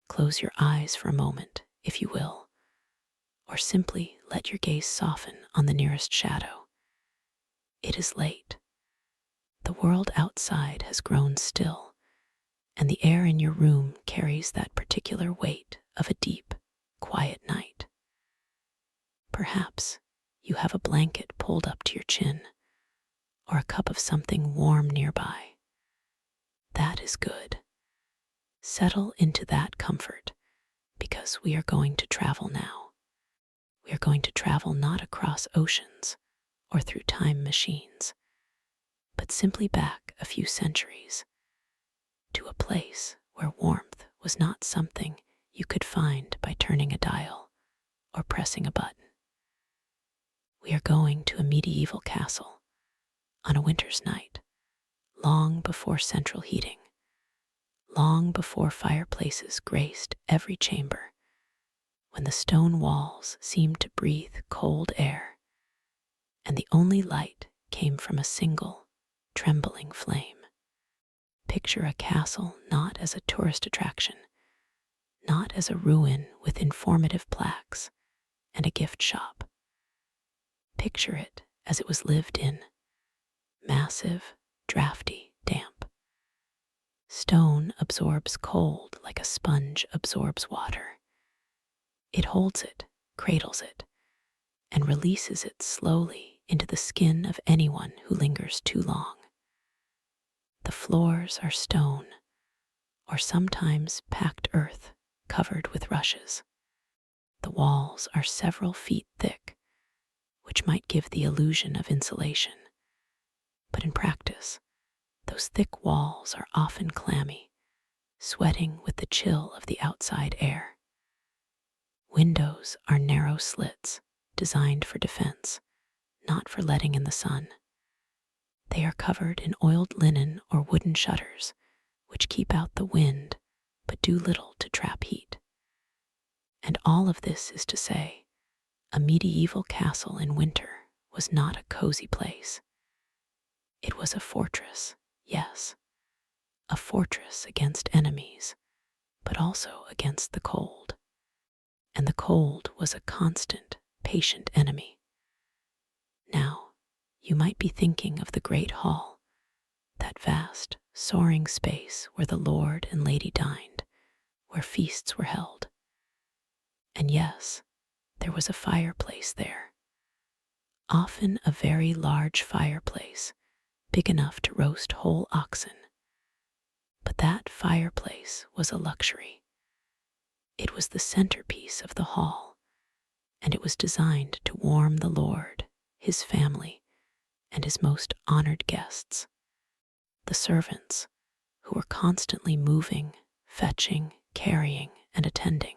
close your eyes for a moment, if you will, or simply let your gaze soften on the nearest shadow. It is late. The world outside has grown still, and the air in your room carries that particular weight of a deep, quiet night. Perhaps you have a blanket pulled up to your chin, or a cup of something warm nearby. That is good. Settle into that comfort, because we are going to travel now. We are going to travel not across oceans or through time machines, but simply back a few centuries to a place where warmth was not something you could find by turning a dial or pressing a button. We are going to a medieval castle on a winter's night, long before central heating, long before fireplaces graced every chamber, when the stone walls seemed to breathe cold air, and the only light came from a single, trembling flame. Picture a castle not as a tourist attraction, not as a ruin with informative plaques and a gift shop. Picture it as it was lived in, massive, drafty, damp. Stone absorbs cold like a sponge absorbs water. It holds it, cradles it, and releases it slowly into the skin of anyone who lingers too long. The floors are stone, or sometimes packed earth covered with rushes. The walls are several feet thick, which might give the illusion of insulation. But in practice, those thick walls are often clammy, sweating with the chill of the outside air. Windows are narrow slits designed for defense, not for letting in the sun. They are covered in oiled linen or wooden shutters, which keep out the wind but do little to trap heat. And all of this is to say, a medieval castle in winter was not a cozy place. It was a fortress, yes, a fortress against enemies, but also against the cold. And the cold was a constant, patient enemy. Now, you might be thinking of the great hall, that vast, soaring space where the lord and lady dined, where feasts were held. And yes, there was a fireplace there, often a very large fireplace, big enough to roast whole oxen. But that fireplace was a luxury. It was the centerpiece of the hall, and it was designed to warm the lord, his family, and his most honored guests, the servants, who were constantly moving, fetching, carrying, and attending.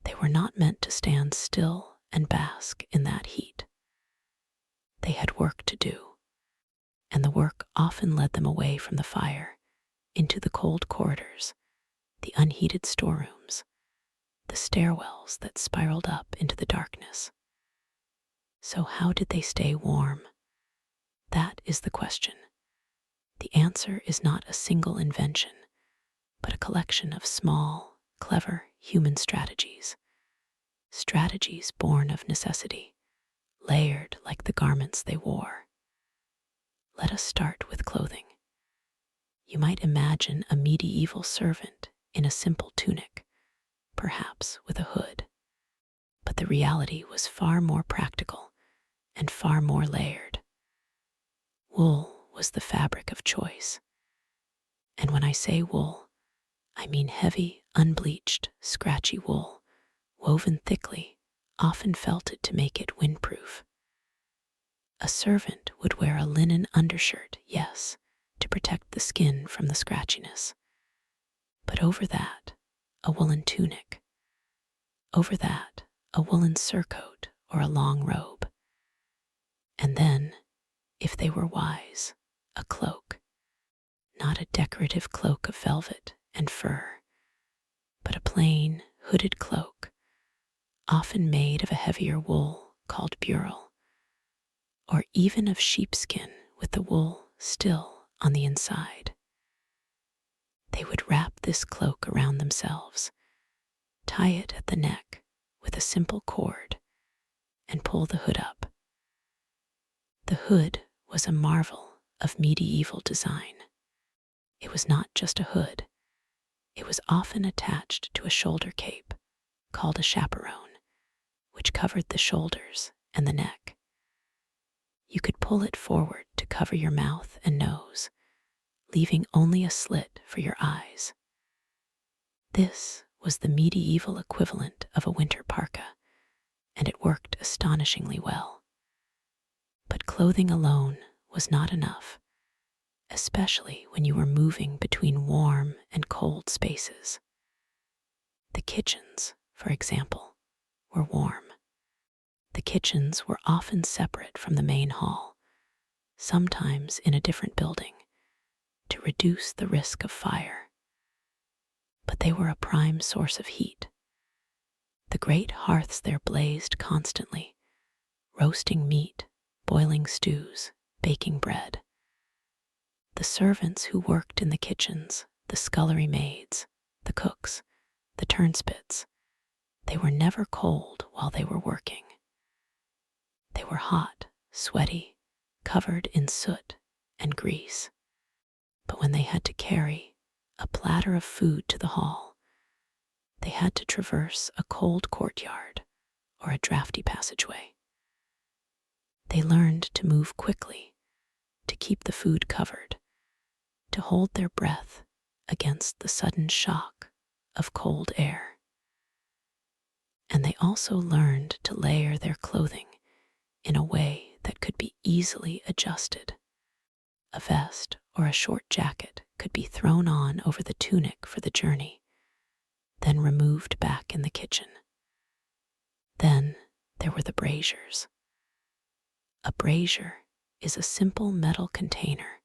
They were not meant to stand still and bask in that heat. They had work to do, and the work often led them away from the fire, into the cold corridors, the unheated storerooms, the stairwells that spiraled up into the darkness. So how did they stay warm? That is the question. The answer is not a single invention, but a collection of small, clever human strategies. Strategies born of necessity, layered like the garments they wore. Let us start with clothing. You might imagine a medieval servant in a simple tunic, perhaps with a hood. But the reality was far more practical and far more layered. Wool was the fabric of choice. And when I say wool, I mean heavy, unbleached, scratchy wool, woven thickly, often felted to make it windproof. A servant would wear a linen undershirt, yes, to protect the skin from the scratchiness. But over that, a woolen tunic. Over that, a woolen surcoat or a long robe. And then, if they were wise, a cloak. Not a decorative cloak of velvet and fur, but a plain, hooded cloak, often made of a heavier wool called burel, or even of sheepskin with the wool still on the inside. They would wrap this cloak around themselves, tie it at the neck with a simple cord, and pull the hood up. The hood was a marvel of medieval design. It was not just a hood. It was often attached to a shoulder cape called a chaperon, which covered the shoulders and the neck. You could pull it forward to cover your mouth and nose, leaving only a slit for your eyes. This was the medieval equivalent of a winter parka, and it worked astonishingly well. But clothing alone was not enough, especially when you were moving between warm and cold spaces. The kitchens, for example, were warm. The kitchens were often separate from the main hall, sometimes in a different building, to reduce the risk of fire. But they were a prime source of heat. The great hearths there blazed constantly, roasting meat, boiling stews, baking bread. The servants who worked in the kitchens, the scullery maids, the cooks, the turnspits, they were never cold while they were working. They were hot, sweaty, covered in soot and grease. But when they had to carry a platter of food to the hall, they had to traverse a cold courtyard or a drafty passageway. They learned to move quickly, to keep the food covered, to hold their breath against the sudden shock of cold air. And they also learned to layer their clothing in a way that could be easily adjusted. A vest or a short jacket could be thrown on over the tunic for the journey, then removed back in the kitchen. Then there were the braziers. A brazier is a simple metal container,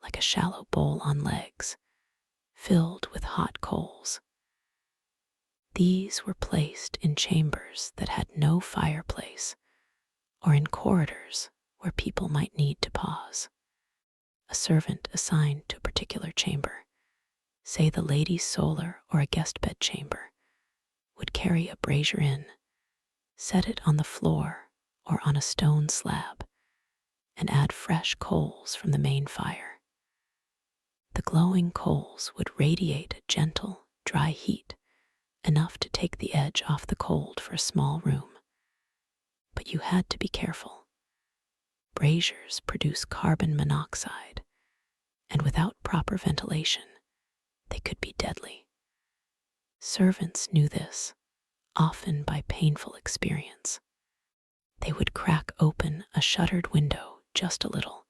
like a shallow bowl on legs, filled with hot coals. These were placed in chambers that had no fireplace, or in corridors where people might need to pause. A servant assigned to a particular chamber, say the ladies' solar or a guest bed chamber, would carry a brazier in, set it on the floor or on a stone slab, and add fresh coals from the main fire. The glowing coals would radiate a gentle, dry heat, enough to take the edge off the cold for a small room. But you had to be careful. Braziers produce carbon monoxide, and without proper ventilation, they could be deadly. Servants knew this, often by painful experience. They would crack open a shuttered window just a little,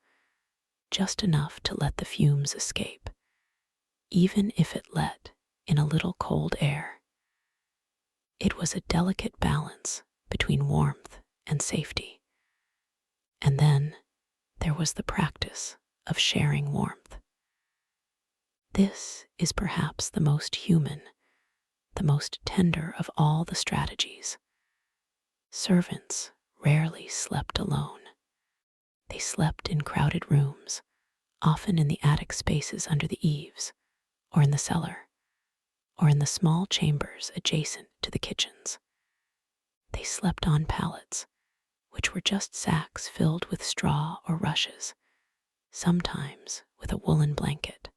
just enough to let the fumes escape, even if it let in a little cold air. It was a delicate balance between warmth and safety. And then there was the practice of sharing warmth. This is perhaps the most human, the most tender of all the strategies. Servants rarely slept alone. They slept in crowded rooms, often in the attic spaces under the eaves, or in the cellar, or in the small chambers adjacent to the kitchens. They slept on pallets, which were just sacks filled with straw or rushes, sometimes with a woolen blanket.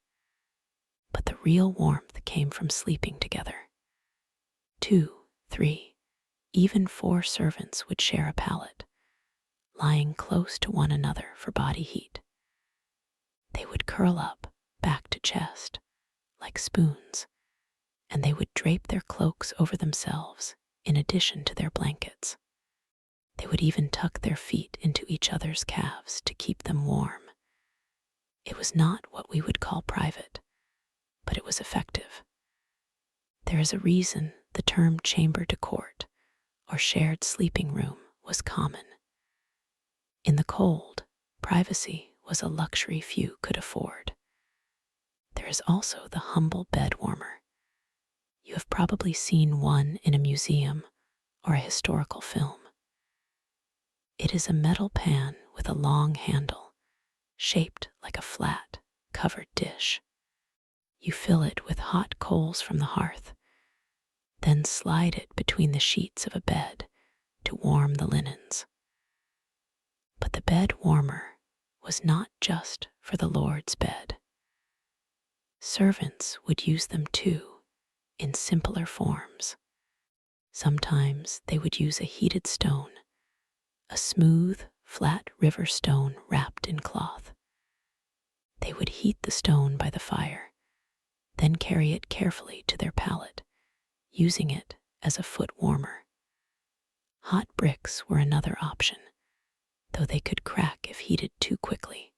But the real warmth came from sleeping together. 2, 3, even 4 servants would share a pallet, lying close to one another for body heat. They would curl up, back to chest, like spoons, and they would drape their cloaks over themselves in addition to their blankets. They would even tuck their feet into each other's calves to keep them warm. It was not what we would call private, but it was effective. There is a reason the term chamber de court, or shared sleeping room, was common. In the cold, privacy was a luxury few could afford. There is also the humble bed warmer. You have probably seen one in a museum or a historical film. It is a metal pan with a long handle, shaped like a flat, covered dish. You fill it with hot coals from the hearth, then slide it between the sheets of a bed to warm the linens. But the bed warmer was not just for the Lord's bed. Servants would use them too, in simpler forms. Sometimes they would use a heated stone, a smooth, flat river stone wrapped in cloth. They would heat the stone by the fire, then carry it carefully to their pallet, using it as a foot warmer. Hot bricks were another option, though they could crack if heated too quickly.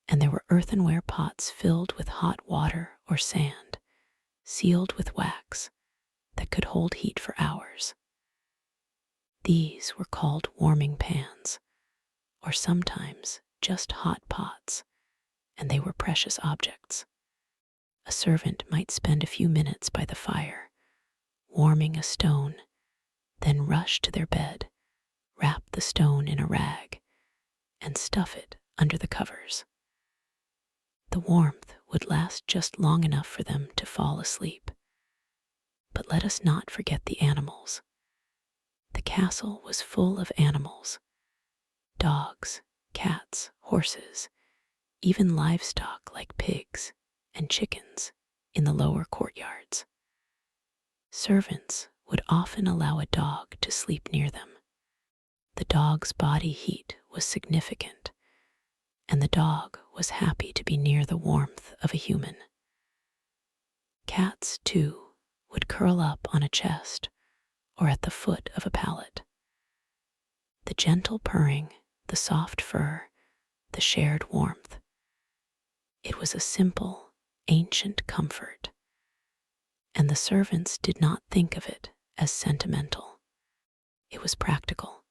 And there were earthenware pots filled with hot water or sand, sealed with wax, that could hold heat for hours. These were called warming pans, or sometimes just hot pots, and they were precious objects. A servant might spend a few minutes by the fire, warming a stone, then rush to their bed, wrap the stone in a rag, and stuff it under the covers. The warmth would last just long enough for them to fall asleep. But let us not forget the animals. The castle was full of animals: dogs, cats, horses, even livestock like pigs and chickens in the lower courtyards. Servants would often allow a dog to sleep near them. The dog's body heat was significant, and the dog was happy to be near the warmth of a human. Cats, too, would curl up on a chest or at the foot of a pallet. The gentle purring, the soft fur, the shared warmth. It was a simple, ancient comfort, and the servants did not think of it as sentimental. It was practical.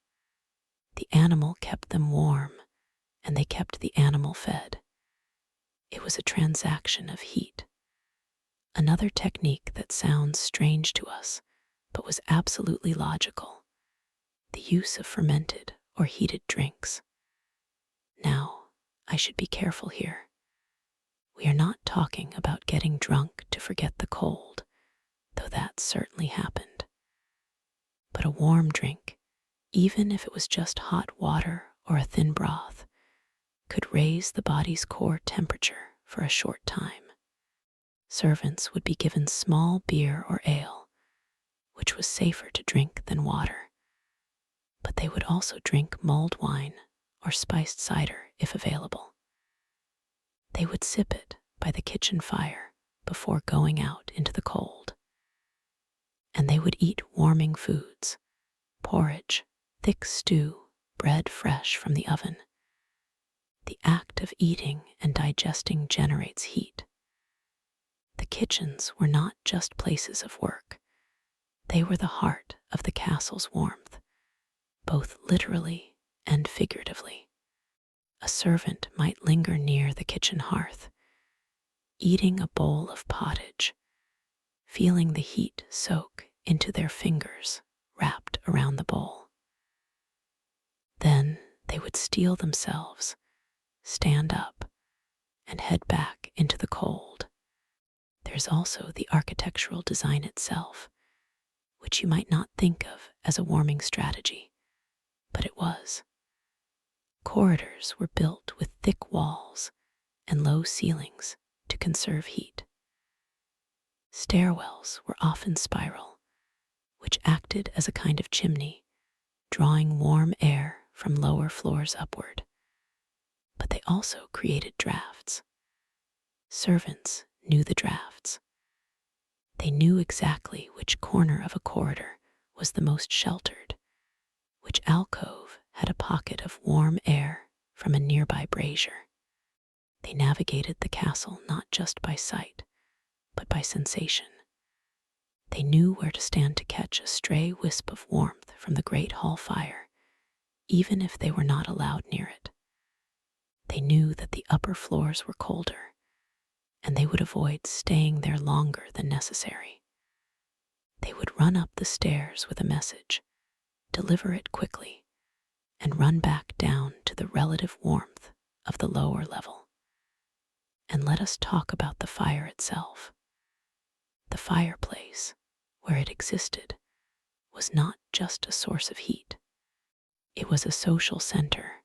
The animal kept them warm, and they kept the animal fed. It was a transaction of heat. Another technique that sounds strange to us, but was absolutely logical: the use of fermented or heated drinks. Now, I should be careful here. We are not talking about getting drunk to forget the cold, though that certainly happened. But a warm drink, even if it was just hot water or a thin broth, could raise the body's core temperature for a short time. Servants would be given small beer or ale, which was safer to drink than water. But they would also drink mulled wine or spiced cider if available. They would sip it by the kitchen fire before going out into the cold. And they would eat warming foods: porridge, thick stew, bread fresh from the oven. The act of eating and digesting generates heat. The kitchens were not just places of work. They were the heart of the castle's warmth, both literally and figuratively. A servant might linger near the kitchen hearth, eating a bowl of pottage, feeling the heat soak into their fingers wrapped around the bowl. Then they would steel themselves, stand up, and head back into the cold. There's also the architectural design itself, which you might not think of as a warming strategy, but it was. Corridors were built with thick walls and low ceilings to conserve heat. Stairwells were often spiral, which acted as a kind of chimney, drawing warm air from lower floors upward. But they also created drafts. Servants knew the drafts. They knew exactly which corner of a corridor was the most sheltered, which alcove had a pocket of warm air from a nearby brazier. They navigated the castle not just by sight, but by sensation. They knew where to stand to catch a stray wisp of warmth from the great hall fire, even if they were not allowed near it. They knew that the upper floors were colder, and they would avoid staying there longer than necessary. They would run up the stairs with a message, deliver it quickly, and run back down to the relative warmth of the lower level. and let us talk about the fire itself. The fireplace, where it existed, was not just a source of heat. It was a social center,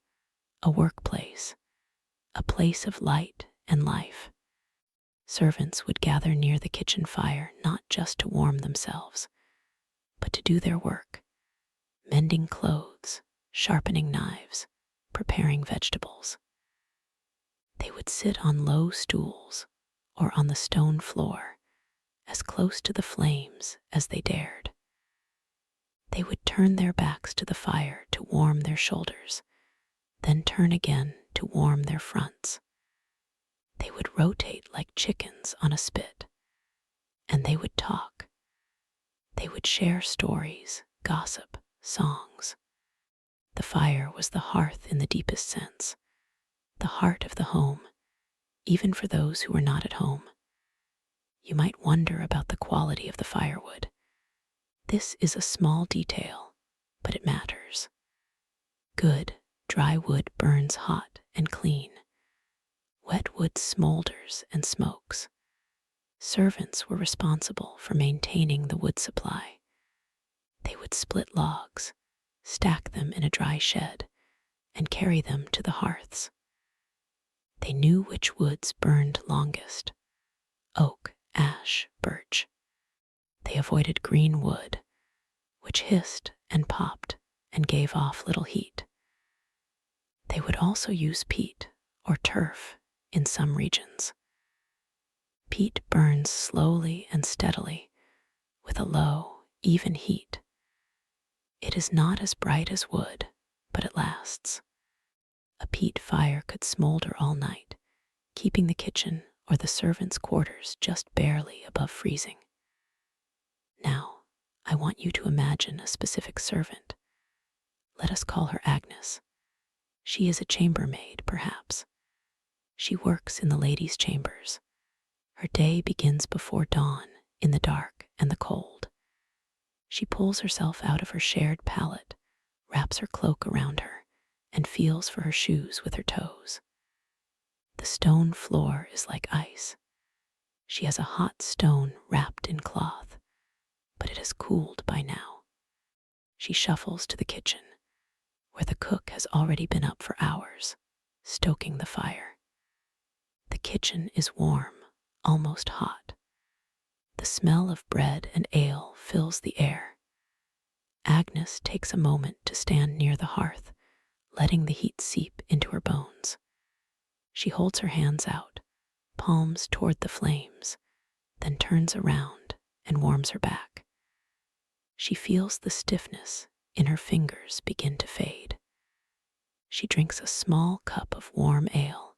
a workplace, a place of light and life. Servants would gather near the kitchen fire not just to warm themselves, but to do their work, mending clothes, sharpening knives, preparing vegetables. They would sit on low stools or on the stone floor, as close to the flames as they dared. They would turn their backs to the fire to warm their shoulders, then turn again to warm their fronts. They would rotate like chickens on a spit, and they would talk. They would share stories, gossip, songs. The fire was the hearth in the deepest sense, the heart of the home, even for those who were not at home. You might wonder about the quality of the firewood. This is a small detail, but it matters. Good, dry wood burns hot and clean. Wet wood smolders and smokes. Servants were responsible for maintaining the wood supply. They would split logs, stack them in a dry shed, and carry them to the hearths. They knew which woods burned longest: oak, ash, birch. They avoided green wood, which hissed and popped and gave off little heat. They would also use peat or turf in some regions. Peat burns slowly and steadily with a low, even heat. It is not as bright as wood, but it lasts. A peat fire could smolder all night, keeping the kitchen or the servants' quarters just barely above freezing. Now, I want you to imagine a specific servant. Let us call her Agnes. She is a chambermaid, perhaps. She works in the ladies' chambers. Her day begins before dawn, in the dark and the cold. She pulls herself out of her shared pallet, wraps her cloak around her, and feels for her shoes with her toes. The stone floor is like ice. She has a hot stone wrapped in cloth, but it has cooled by now. She shuffles to the kitchen, where the cook has already been up for hours, stoking the fire. The kitchen is warm, almost hot. The smell of bread and ale fills the air. Agnes takes a moment to stand near the hearth, letting the heat seep into her bones. She holds her hands out, palms toward the flames, then turns around and warms her back. She feels the stiffness in her fingers begin to fade. She drinks a small cup of warm ale,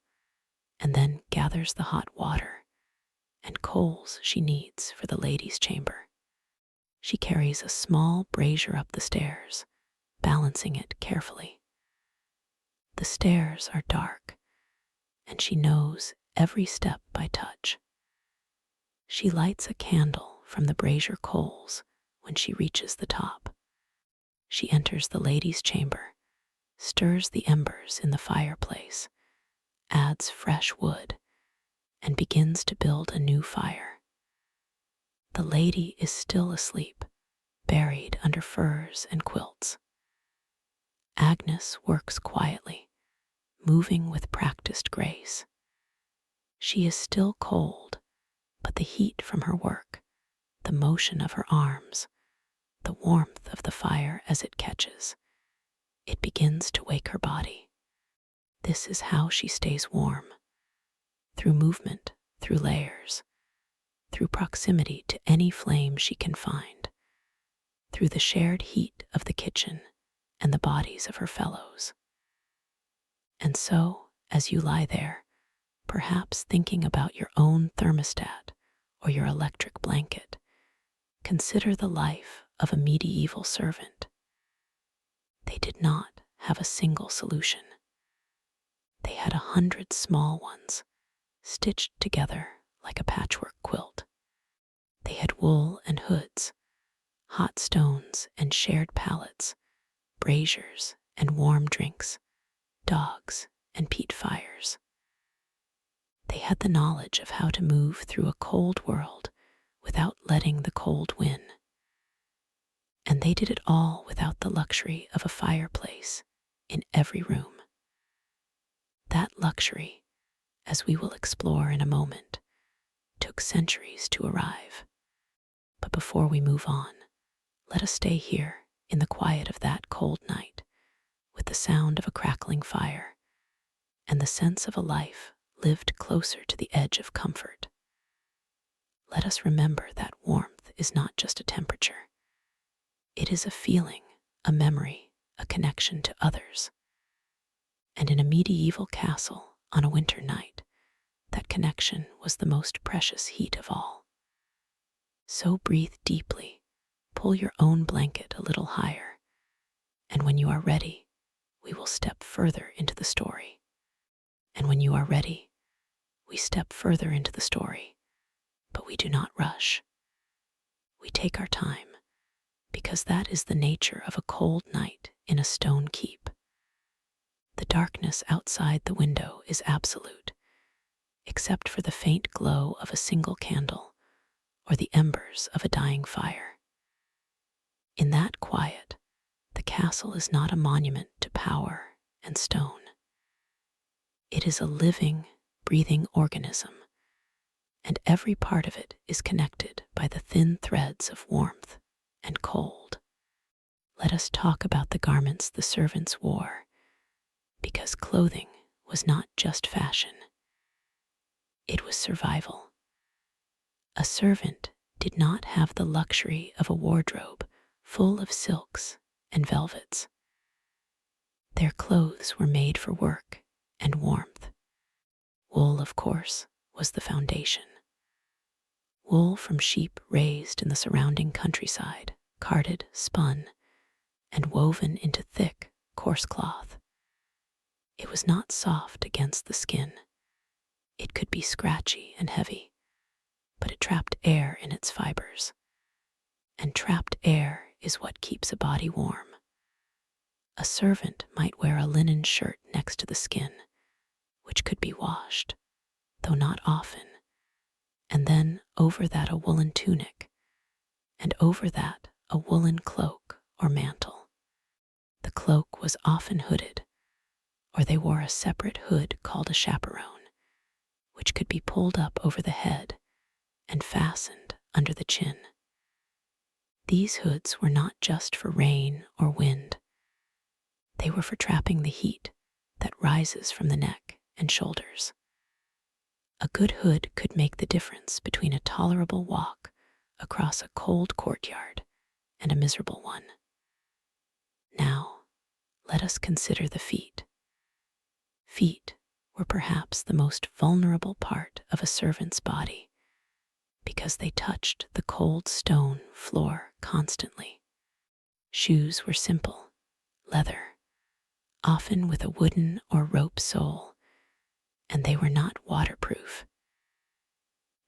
and then gathers the hot water and coals she needs for the ladies' chamber. She carries a small brazier up the stairs, balancing it carefully. The stairs are dark, and she knows every step by touch. She lights a candle from the brazier coals when she reaches the top. She enters the ladies' chamber, stirs the embers in the fireplace, adds fresh wood, and begins to build a new fire. The lady is still asleep, buried under furs and quilts. Agnes works quietly, moving with practiced grace. She is still cold, but the heat from her work, the motion of her arms, the warmth of the fire as it catches, it begins to wake her body. This is how she stays warm: through movement, through layers, through proximity to any flame she can find, through the shared heat of the kitchen and the bodies of her fellows. And so, as you lie there, perhaps thinking about your own thermostat or your electric blanket, consider the life of a medieval servant. They did not have a single solution. They had 100 small ones, stitched together like a patchwork quilt. They had wool and hoods, hot stones and shared pallets, braziers and warm drinks, dogs and peat fires. They had the knowledge of how to move through a cold world without letting the cold win. And they did it all without the luxury of a fireplace in every room. That luxury, as we will explore in a moment, took centuries to arrive. But before we move on, let us stay here in the quiet of that cold night, with the sound of a crackling fire and the sense of a life lived closer to the edge of comfort. Let us remember that warmth is not just a temperature. It is a feeling, a memory, a connection to others. And in a medieval castle on a winter night, that connection was the most precious heat of all. So breathe deeply, pull your own blanket a little higher, and when you are ready, we will step further into the story. And when you are ready, we step further into the story, but we do not rush. We take our time, because that is the nature of a cold night in a stone keep. The darkness outside the window is absolute, except for the faint glow of a single candle or the embers of a dying fire. In that quiet, the castle is not a monument to power and stone. It is a living, breathing organism, and every part of it is connected by the thin threads of warmth and cold. Let us talk about the garments the servants wore, because clothing was not just fashion. It was survival. A servant did not have the luxury of a wardrobe full of silks and velvets. Their clothes were made for work and warmth. Wool, of course, was the foundation. Wool from sheep raised in the surrounding countryside, carded, spun, and woven into thick, coarse cloth. It was not soft against the skin. It could be scratchy and heavy, but it trapped air in its fibers. And trapped air is what keeps a body warm. A servant might wear a linen shirt next to the skin, which could be washed, though not often, and then over that a woolen tunic, and over that a woolen cloak or mantle. The cloak was often hooded, or they wore a separate hood called a chaperon, which could be pulled up over the head and fastened under the chin. These hoods were not just for rain or wind. They were for trapping the heat that rises from the neck and shoulders. A good hood could make the difference between a tolerable walk across a cold courtyard and a miserable one. Now, let us consider the feet. Feet were perhaps the most vulnerable part of a servant's body because they touched the cold stone floor constantly. Shoes were simple, leather, often with a wooden or rope sole, and they were not waterproof.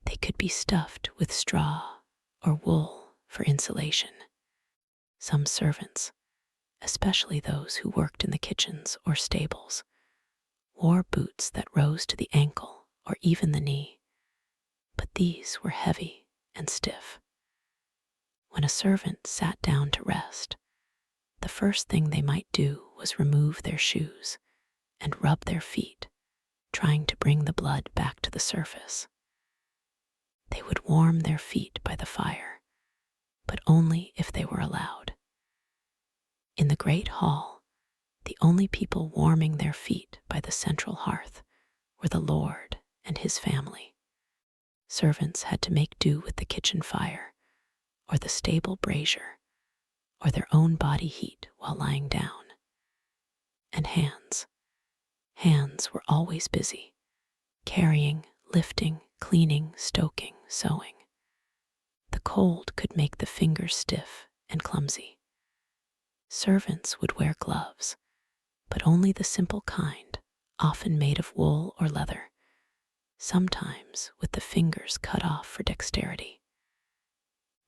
They could be stuffed with straw or wool for insulation. Some servants, especially those who worked in the kitchens or stables, wore boots that rose to the ankle or even the knee, but these were heavy and stiff. When a servant sat down to rest, the first thing they might do was remove their shoes and rub their feet, trying to bring the blood back to the surface. They would warm their feet by the fire, but only if they were allowed. In the great hall, the only people warming their feet by the central hearth were the Lord and his family. Servants had to make do with the kitchen fire, or the stable brazier, or their own body heat while lying down. And hands were always busy, carrying, lifting, cleaning, stoking, sewing. The cold could make the fingers stiff and clumsy. Servants would wear gloves, but only the simple kind, often made of wool or leather, sometimes with the fingers cut off for dexterity.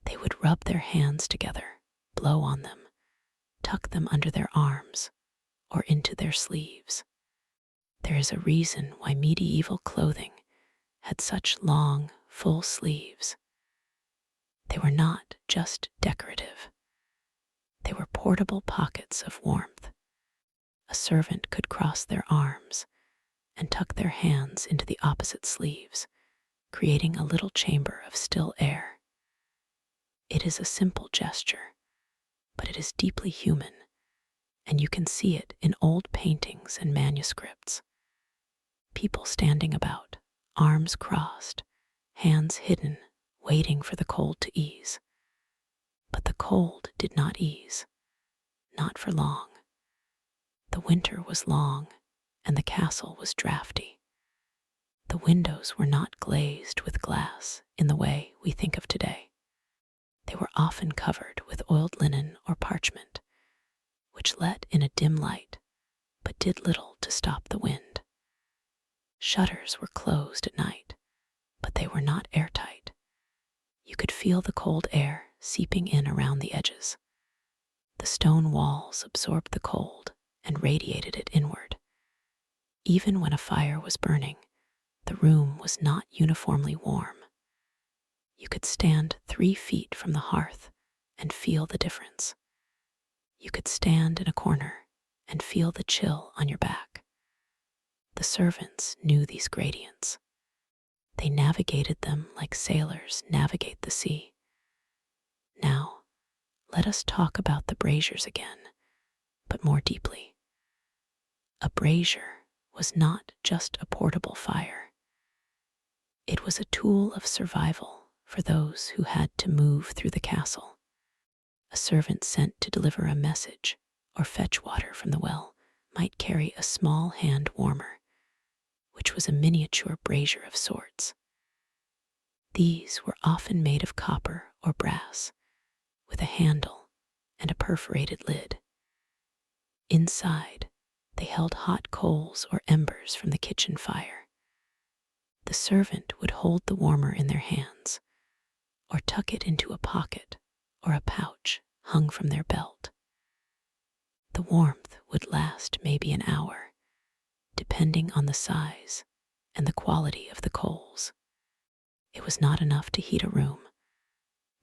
They would rub their hands together, blow on them, tuck them under their arms or into their sleeves. There is a reason why medieval clothing had such long, full sleeves. They were not just decorative. They were portable pockets of warmth. A servant could cross their arms and tuck their hands into the opposite sleeves, creating a little chamber of still air. It is a simple gesture, but it is deeply human, and you can see it in old paintings and manuscripts. People standing about, arms crossed, hands hidden, waiting for the cold to ease. But the cold did not ease, not for long. The winter was long, and the castle was drafty. The windows were not glazed with glass in the way we think of today. They were often covered with oiled linen or parchment, which let in a dim light, but did little to stop the wind. Shutters were closed at night, but they were not airtight. You could feel the cold air seeping in around the edges. The stone walls absorbed the cold and radiated it inward. Even when a fire was burning, the room was not uniformly warm. You could stand 3 feet from the hearth and feel the difference. You could stand in a corner and feel the chill on your back. The servants knew these gradients. They navigated them like sailors navigate the sea. Now, let us talk about the braziers again, but more deeply. A brazier was not just a portable fire. It was a tool of survival for those who had to move through the castle. A servant sent to deliver a message or fetch water from the well might carry a small hand warmer, which was a miniature brazier of sorts. These were often made of copper or brass, with a handle and a perforated lid. Inside, they held hot coals or embers from the kitchen fire. The servant would hold the warmer in their hands, or tuck it into a pocket or a pouch hung from their belt. The warmth would last maybe an hour, depending on the size and the quality of the coals. It was not enough to heat a room,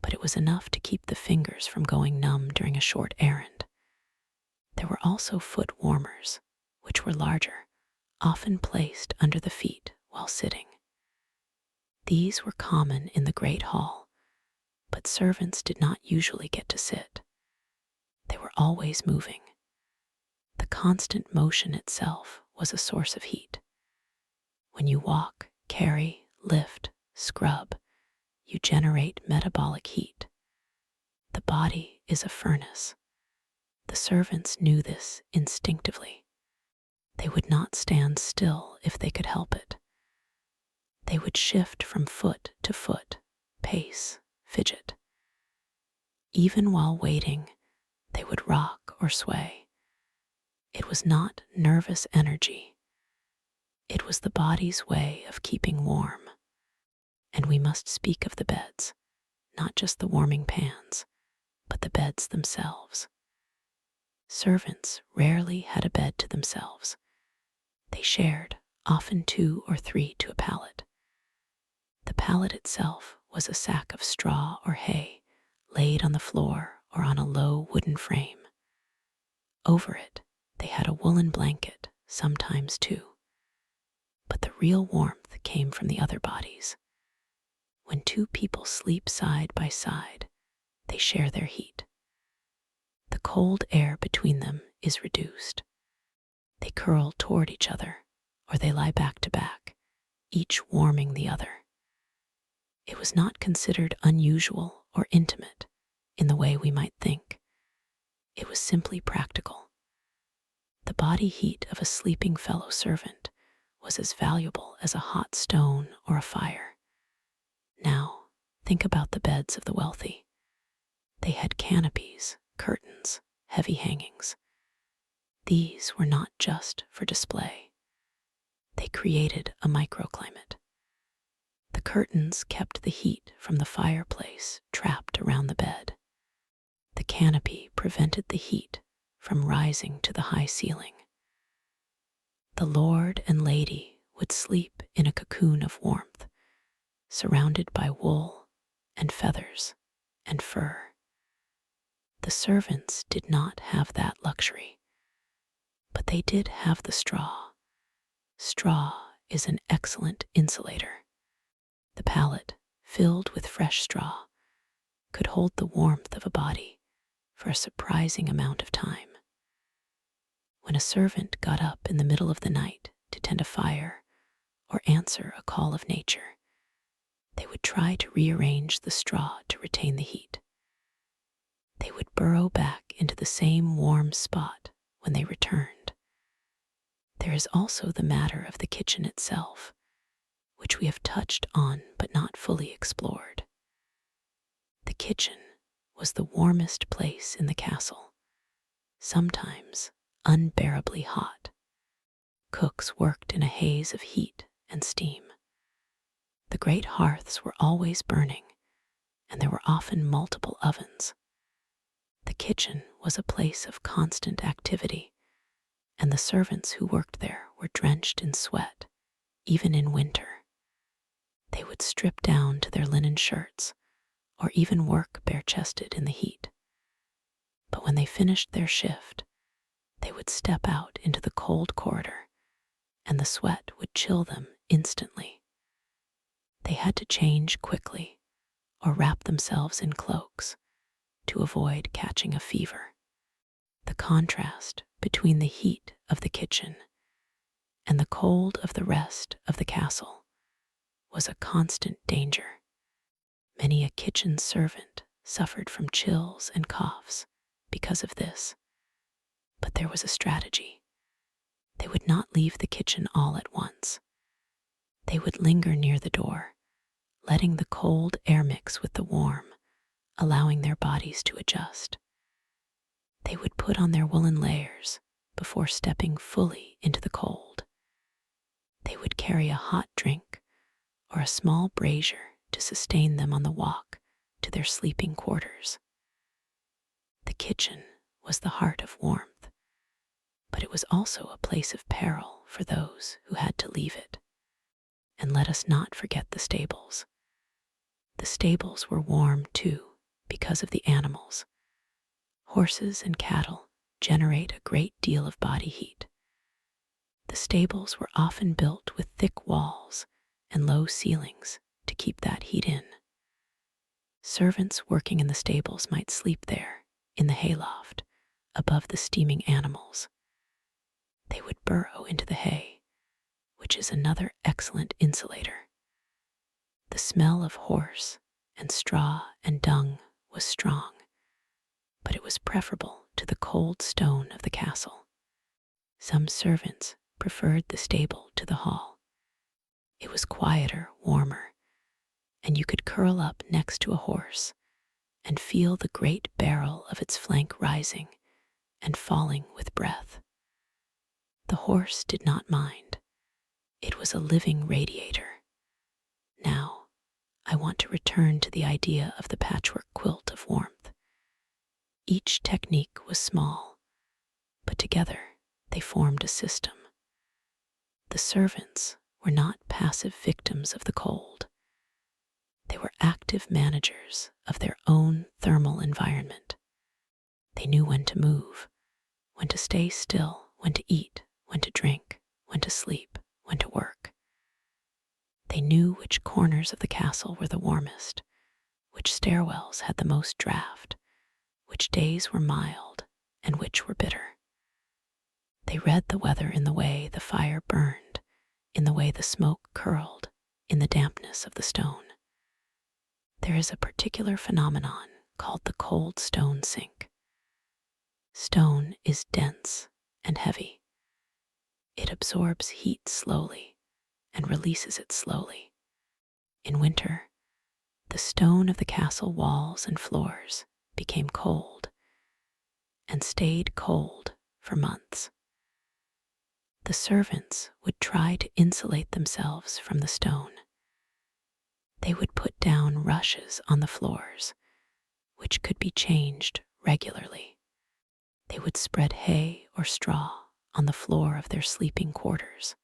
but it was enough to keep the fingers from going numb during a short errand. There were also foot warmers, which were larger, often placed under the feet while sitting. These were common in the great hall, but servants did not usually get to sit. They were always moving. The constant motion itself was a source of heat. When you walk, carry, lift, scrub, you generate metabolic heat. The body is a furnace. The servants knew this instinctively. They would not stand still if they could help it. They would shift from foot to foot, pace, fidget. Even while waiting, they would rock or sway. It was not nervous energy. It was the body's way of keeping warm. And we must speak of the beds, not just the warming pans, but the beds themselves. Servants rarely had a bed to themselves. They shared, often 2 or 3 to a pallet. The pallet itself was a sack of straw or hay laid on the floor or on a low wooden frame. Over it, they had a woolen blanket, sometimes 2. But the real warmth came from the other bodies. When 2 people sleep side by side, they share their heat. The cold air between them is reduced. They curl toward each other, or they lie back to back, each warming the other. It was not considered unusual or intimate in the way we might think. It was simply practical. The body heat of a sleeping fellow servant was as valuable as a hot stone or a fire. Now, think about the beds of the wealthy. They had canopies, curtains, heavy hangings. These were not just for display. They created a microclimate. The curtains kept the heat from the fireplace trapped around the bed. The canopy prevented the heat from rising to the high ceiling. The lord and lady would sleep in a cocoon of warmth surrounded by wool and feathers and fur. The servants did not have that luxury, but they did have the straw. Straw is an excellent insulator. The pallet, filled with fresh straw, could hold the warmth of a body for a surprising amount of time. When a servant got up in the middle of the night to tend a fire or answer a call of nature, they would try to rearrange the straw to retain the heat. They would burrow back into the same warm spot when they returned. There is also the matter of the kitchen itself, which we have touched on but not fully explored. The kitchen was the warmest place in the castle, sometimes unbearably hot. Cooks worked in a haze of heat and steam. The great hearths were always burning, and there were often multiple ovens. The kitchen was a place of constant activity, and the servants who worked there were drenched in sweat, even in winter. They would strip down to their linen shirts, or even work bare-chested in the heat. But when they finished their shift, they would step out into the cold corridor, and the sweat would chill them instantly. They had to change quickly or wrap themselves in cloaks to avoid catching a fever. The contrast between the heat of the kitchen and the cold of the rest of the castle was a constant danger. Many a kitchen servant suffered from chills and coughs because of this. But there was a strategy. They would not leave the kitchen all at once. They would linger near the door, letting the cold air mix with the warm, allowing their bodies to adjust. They would put on their woolen layers before stepping fully into the cold. They would carry a hot drink or a small brazier to sustain them on the walk to their sleeping quarters. The kitchen was the heart of warmth, but it was also a place of peril for those who had to leave it. And let us not forget the stables. The stables were warm too because of the animals. Horses and cattle generate a great deal of body heat. The stables were often built with thick walls and low ceilings to keep that heat in. Servants working in the stables might sleep there, in the hayloft, above the steaming animals. They would burrow into the hay, which is another excellent insulator. The smell of horse and straw and dung was strong, but it was preferable to the cold stone of the castle. Some servants preferred the stable to the hall. It was quieter, warmer, and you could curl up next to a horse and feel the great barrel of its flank rising and falling with breath. The horse did not mind. It was a living radiator. Now, I want to return to the idea of the patchwork quilt of warmth. Each technique was small, but together they formed a system. The servants were not passive victims of the cold. They were active managers of their own thermal environment. They knew when to move, when to stay still, when to eat, when to drink, when to sleep, when to work. They knew which corners of the castle were the warmest, which stairwells had the most draft, which days were mild and which were bitter. They read the weather in the way the fire burned, in the way the smoke curled, in the dampness of the stone. There is a particular phenomenon called the cold stone sink. Stone is dense and heavy. It absorbs heat slowly and releases it slowly. In winter, the stone of the castle walls and floors became cold and stayed cold for months. The servants would try to insulate themselves from the stone. They would put down rushes on the floors, which could be changed regularly. They would spread hay or straw on the floor of their sleeping quarters.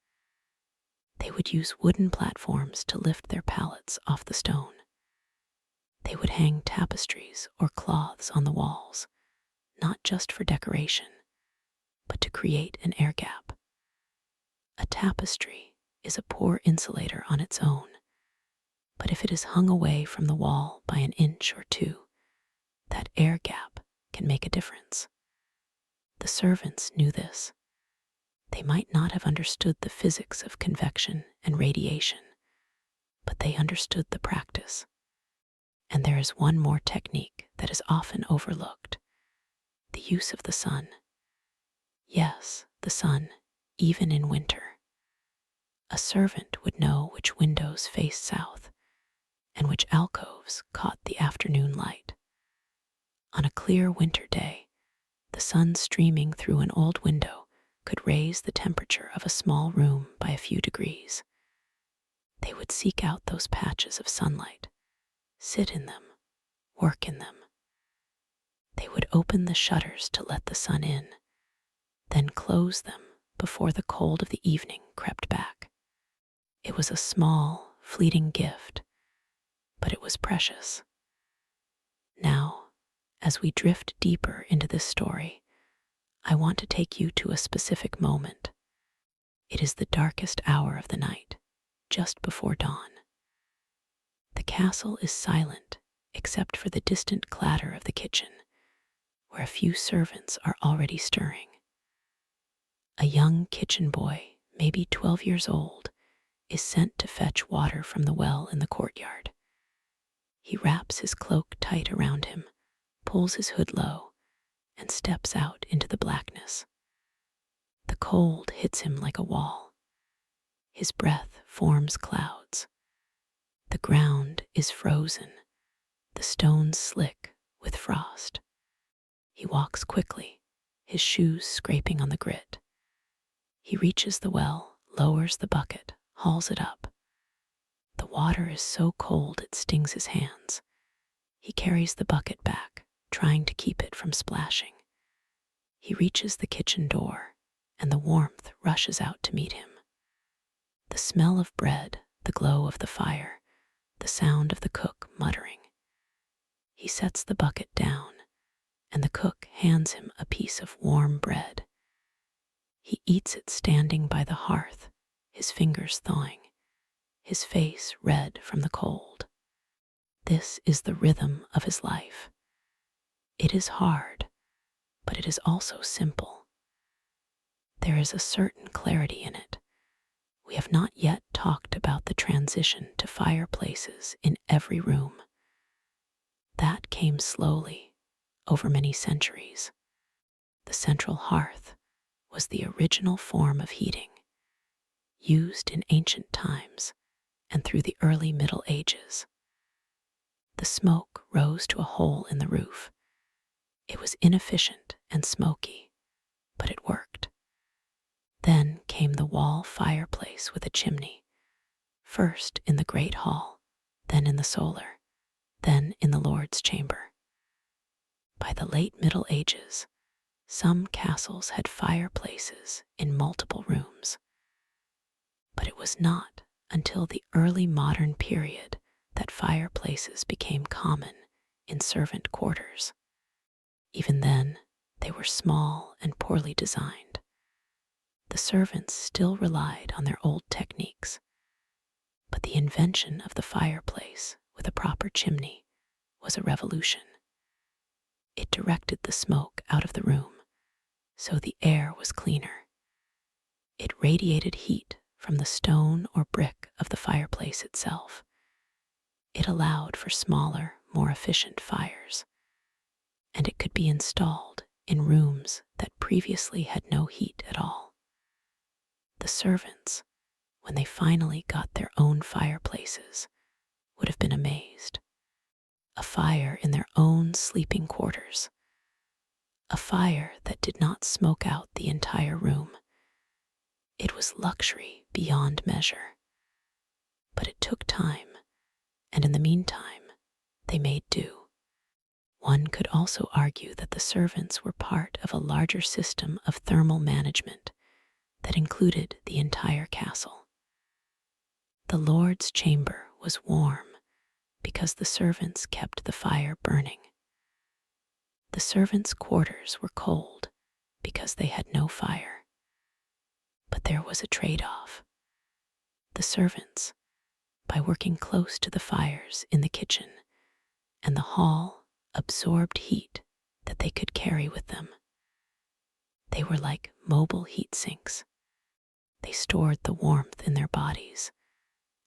They would use wooden platforms to lift their pallets off the stone. They would hang tapestries or cloths on the walls, not just for decoration, but to create an air gap. A tapestry is a poor insulator on its own, but if it is hung away from the wall by an inch or two, that air gap can make a difference. The servants knew this. They might not have understood the physics of convection and radiation, but they understood the practice. And there is one more technique that is often overlooked: the use of the sun. Yes, the sun, even in winter. A servant would know which windows faced south and which alcoves caught the afternoon light. On a clear winter day, the sun streaming through an old window could raise the temperature of a small room by a few degrees. They would seek out those patches of sunlight, sit in them, work in them. They would open the shutters to let the sun in, then close them before the cold of the evening crept back. It was a small, fleeting gift, but it was precious. Now, as we drift deeper into this story, I want to take you to a specific moment. It is the darkest hour of the night, just before dawn. The castle is silent except for the distant clatter of the kitchen, where a few servants are already stirring. A young kitchen boy, maybe 12 years old, is sent to fetch water from the well in the courtyard. He wraps his cloak tight around him, pulls his hood low, and steps out into the blackness. The cold hits him like a wall. His breath forms clouds. The ground is frozen, the stones slick with frost. He walks quickly, his shoes scraping on the grit. He reaches the well, lowers the bucket, hauls it up. The water is so cold it stings his hands. He carries the bucket back, trying to keep it from splashing. He reaches the kitchen door, and the warmth rushes out to meet him. The smell of bread, the glow of the fire, the sound of the cook muttering. He sets the bucket down, and the cook hands him a piece of warm bread. He eats it standing by the hearth, his fingers thawing, his face red from the cold. This is the rhythm of his life. It is hard, but it is also simple. There is a certain clarity in it. We have not yet talked about the transition to fireplaces in every room. That came slowly, over many centuries. The central hearth was the original form of heating, used in ancient times and through the early Middle Ages. The smoke rose to a hole in the roof. It was inefficient and smoky, but it worked. Then came the wall fireplace with a chimney, first in the great hall, then in the solar, then in the Lord's chamber. By the late Middle Ages, some castles had fireplaces in multiple rooms. But it was not until the early modern period that fireplaces became common in servant quarters. Even then, they were small and poorly designed. The servants still relied on their old techniques, but the invention of the fireplace with a proper chimney was a revolution. It directed the smoke out of the room, so the air was cleaner. It radiated heat from the stone or brick of the fireplace itself. It allowed for smaller, more efficient fires, and it could be installed in rooms that previously had no heat at all. The servants, when they finally got their own fireplaces, would have been amazed. A fire in their own sleeping quarters. A fire that did not smoke out the entire room. It was luxury beyond measure. But it took time, and in the meantime, they made do. One could also argue that the servants were part of a larger system of thermal management that included the entire castle. The Lord's chamber was warm because the servants kept the fire burning. The servants' quarters were cold because they had no fire. But there was a trade-off. The servants, by working close to the fires in the kitchen and the hall, absorbed heat that they could carry with them. They were like mobile heat sinks. They stored the warmth in their bodies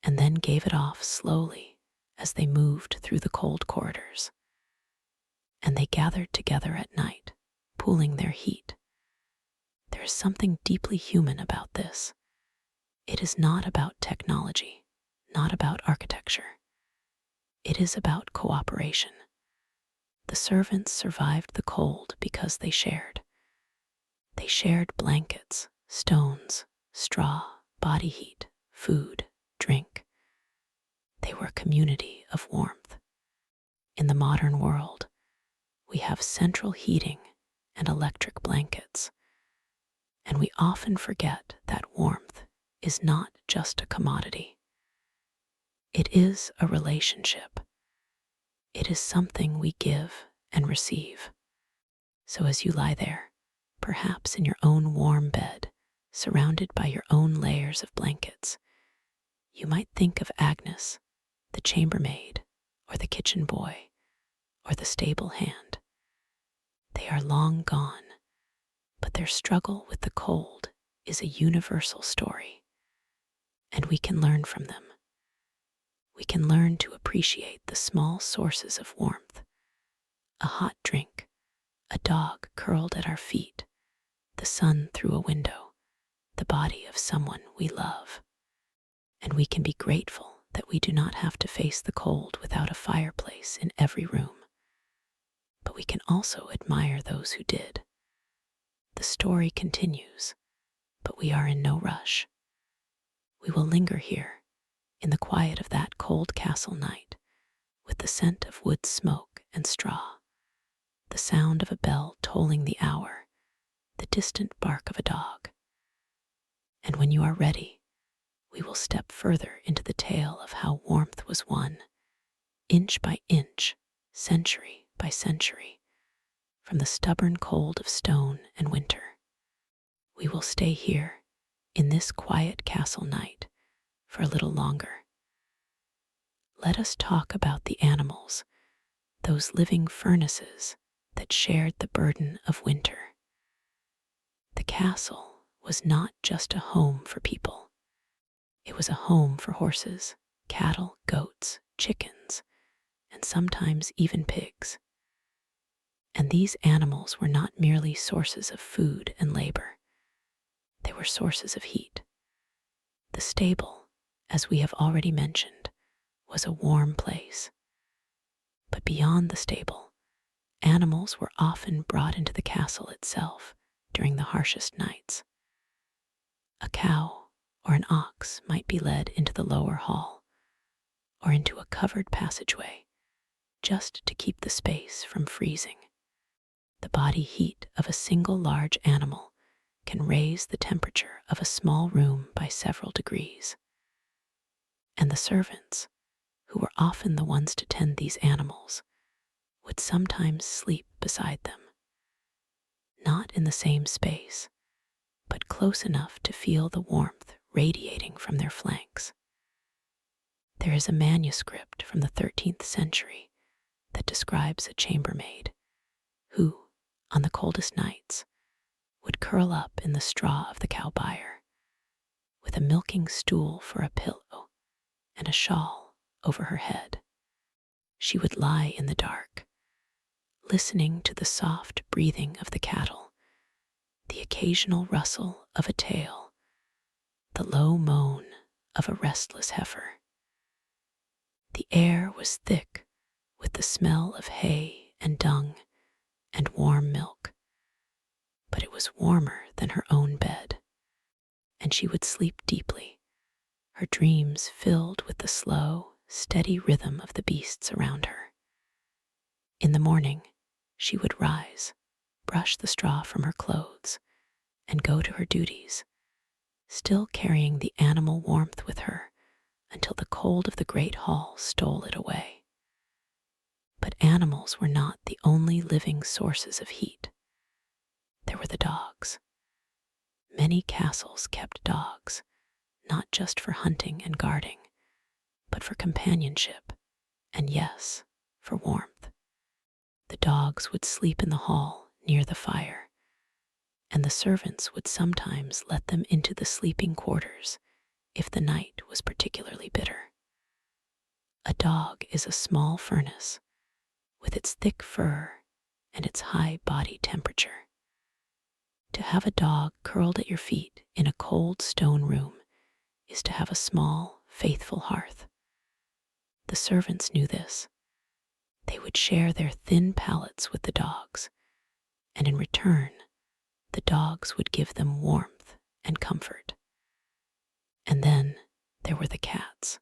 and then gave it off slowly as they moved through the cold corridors. And they gathered together at night, pooling their heat. There is something deeply human about this. It is not about technology, not about architecture. It is about cooperation. The servants survived the cold because they shared. They shared blankets, stones, straw, body heat, food, drink. They were a community of warmth. In the modern world, we have central heating and electric blankets, and we often forget that warmth is not just a commodity. It is a relationship. It is something we give and receive. So as you lie there, perhaps in your own warm bed, surrounded by your own layers of blankets, you might think of Agnes, the chambermaid, or the kitchen boy, or the stable hand. They are long gone, but their struggle with the cold is a universal story, and we can learn from them. We can learn to appreciate the small sources of warmth: a hot drink, a dog curled at our feet, the sun through a window, the body of someone we love. And we can be grateful that we do not have to face the cold without a fireplace in every room. But we can also admire those who did. The story continues, but we are in no rush. We will linger here, in the quiet of that cold castle night, with the scent of wood smoke and straw, the sound of a bell tolling the hour, the distant bark of a dog. And when you are ready, we will step further into the tale of how warmth was won, inch by inch, century by century, from the stubborn cold of stone and winter. We will stay here, in this quiet castle night, for a little longer. Let us talk about the animals, those living furnaces that shared the burden of winter. The castle was not just a home for people. It was a home for horses, cattle, goats, chickens, and sometimes even pigs. And these animals were not merely sources of food and labor. They were sources of heat. The stable, as we have already mentioned, was a warm place. But beyond the stable, animals were often brought into the castle itself during the harshest nights. A cow or an ox might be led into the lower hall or into a covered passageway just to keep the space from freezing. The body heat of a single large animal can raise the temperature of a small room by several degrees. And the servants, who were often the ones to tend these animals, would sometimes sleep beside them, not in the same space, but close enough to feel the warmth radiating from their flanks. There is a manuscript from the 13th century that describes a chambermaid who, on the coldest nights, would curl up in the straw of the cow byre, with a milking stool for a pillow and a shawl over her head. She would lie in the dark, listening to the soft breathing of the cattle, the occasional rustle of a tail, the low moan of a restless heifer. The air was thick with the smell of hay and dung and warm milk, but it was warmer than her own bed, and she would sleep deeply, her dreams filled with the slow, steady rhythm of the beasts around her. In the morning, she would rise, brush the straw from her clothes, and go to her duties, still carrying the animal warmth with her until the cold of the great hall stole it away. But animals were not the only living sources of heat. There were the dogs. Many castles kept dogs, not just for hunting and guarding, but for companionship, and yes, for warmth. The dogs would sleep in the hall near the fire, and the servants would sometimes let them into the sleeping quarters if the night was particularly bitter. A dog is a small furnace with its thick fur and its high body temperature. To have a dog curled at your feet in a cold stone room is to have a small, faithful hearth. The servants knew this. They would share their thin pallets with the dogs, and in return, the dogs would give them warmth and comfort. And then there were the cats.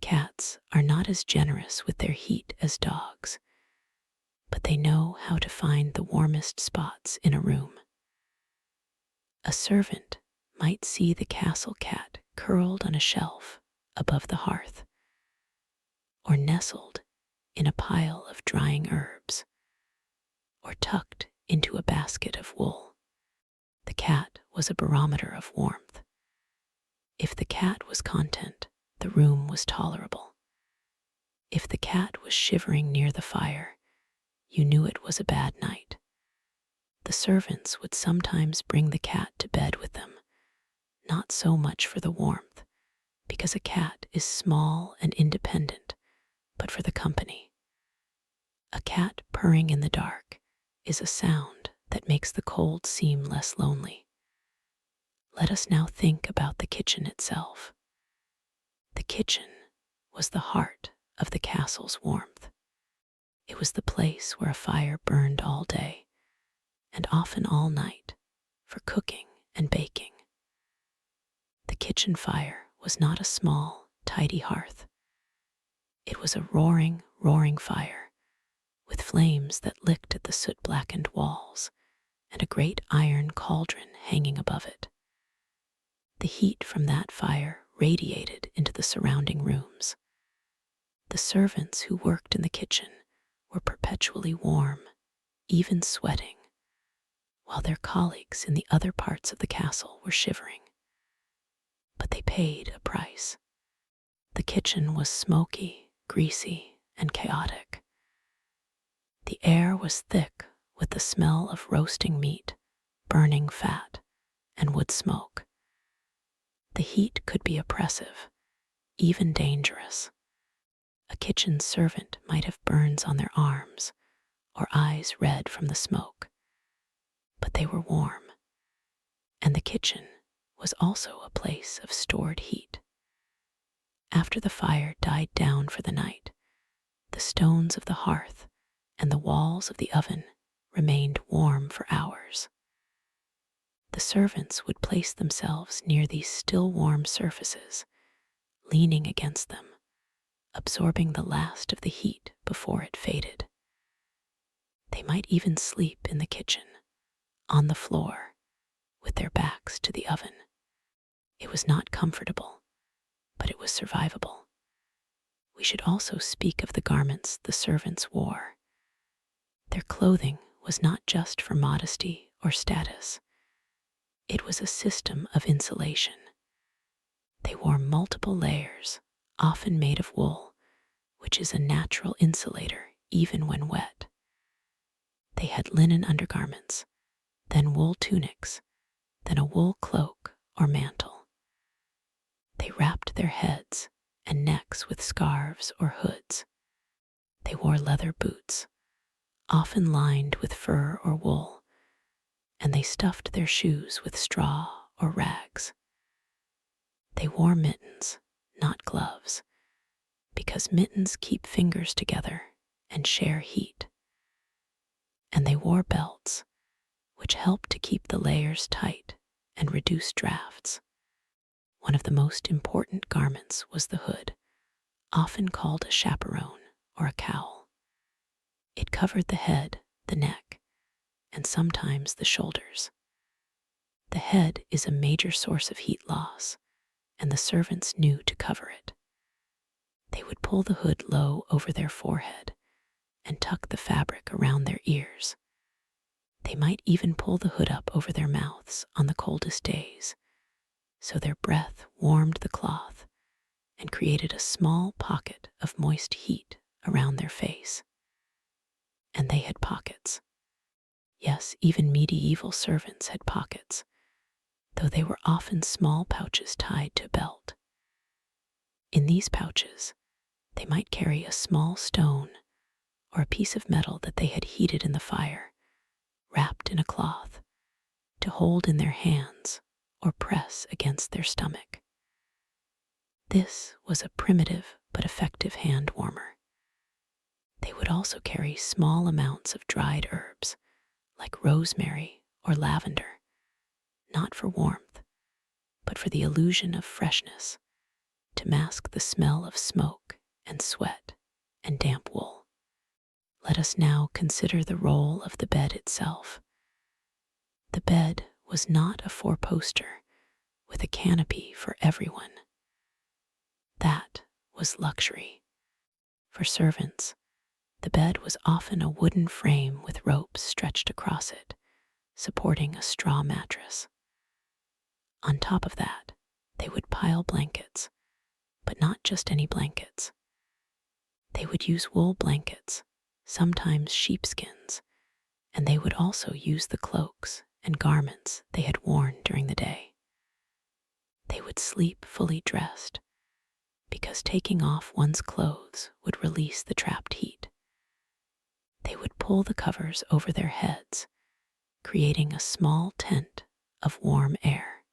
Cats are not as generous with their heat as dogs, but they know how to find the warmest spots in a room. A servant might see the castle cat curled on a shelf above the hearth, or nestled in a pile of drying herbs, or tucked into a basket of wool. The cat was a barometer of warmth. If the cat was content, the room was tolerable. If the cat was shivering near the fire, you knew it was a bad night. The servants would sometimes bring the cat to bed with them, not so much for the warmth, because a cat is small and independent, but for the company. A cat purring in the dark is a sound that makes the cold seem less lonely. Let us now think about the kitchen itself. The kitchen was the heart of the castle's warmth. It was the place where a fire burned all day, and often all night, for cooking and baking. The kitchen fire was not a small, tidy hearth. It was a roaring, roaring fire, with flames that licked at the soot-blackened walls, and a great iron cauldron hanging above it. The heat from that fire radiated into the surrounding rooms. The servants who worked in the kitchen were perpetually warm, even sweating, while their colleagues in the other parts of the castle were shivering. But they paid a price. The kitchen was smoky, greasy, and chaotic. The air was thick with the smell of roasting meat, burning fat, and wood smoke. The heat could be oppressive, even dangerous. A kitchen servant might have burns on their arms or eyes red from the smoke, but they were warm, and the kitchen was also a place of stored heat. After the fire died down for the night, the stones of the hearth and the walls of the oven remained warm for hours. The servants would place themselves near these still warm surfaces, leaning against them, absorbing the last of the heat before it faded. They might even sleep in the kitchen, on the floor, with their backs to the oven. It was not comfortable, but it was survivable. We should also speak of the garments the servants wore. Their clothing was not just for modesty or status. It was a system of insulation. They wore multiple layers, often made of wool, which is a natural insulator even when wet. They had linen undergarments, then wool tunics, then a wool cloak or mantle. They wrapped their heads and necks with scarves or hoods. They wore leather boots, often lined with fur or wool, and they stuffed their shoes with straw or rags. They wore mittens, not gloves, because mittens keep fingers together and share heat. And they wore belts, which help to keep the layers tight and reduce drafts. One of the most important garments was the hood, often called a chaperone or a cowl. It covered the head, the neck, and sometimes the shoulders. The head is a major source of heat loss and the servants knew to cover it. They would pull the hood low over their forehead and tuck the fabric around their ears. They might even pull the hood up over their mouths on the coldest days, so their breath warmed the cloth and created a small pocket of moist heat around their face. And they had pockets. Yes, even medieval servants had pockets, though they were often small pouches tied to a belt. In these pouches, they might carry a small stone or a piece of metal that they had heated in the fire, wrapped in a cloth, to hold in their hands or press against their stomach. This was a primitive but effective hand warmer. They would also carry small amounts of dried herbs, like rosemary or lavender, not for warmth, but for the illusion of freshness, to mask the smell of smoke and sweat and damp wool. Let us now consider the role of the bed itself. The bed was not a four-poster with a canopy for everyone. That was luxury. For servants, the bed was often a wooden frame with ropes stretched across it, supporting a straw mattress. On top of that, they would pile blankets, but not just any blankets. They would use wool blankets, sometimes sheepskins, and they would also use the cloaks and garments they had worn during the day. They would sleep fully dressed, because taking off one's clothes would release the trapped heat. They would pull the covers over their heads, creating a small tent of warm air,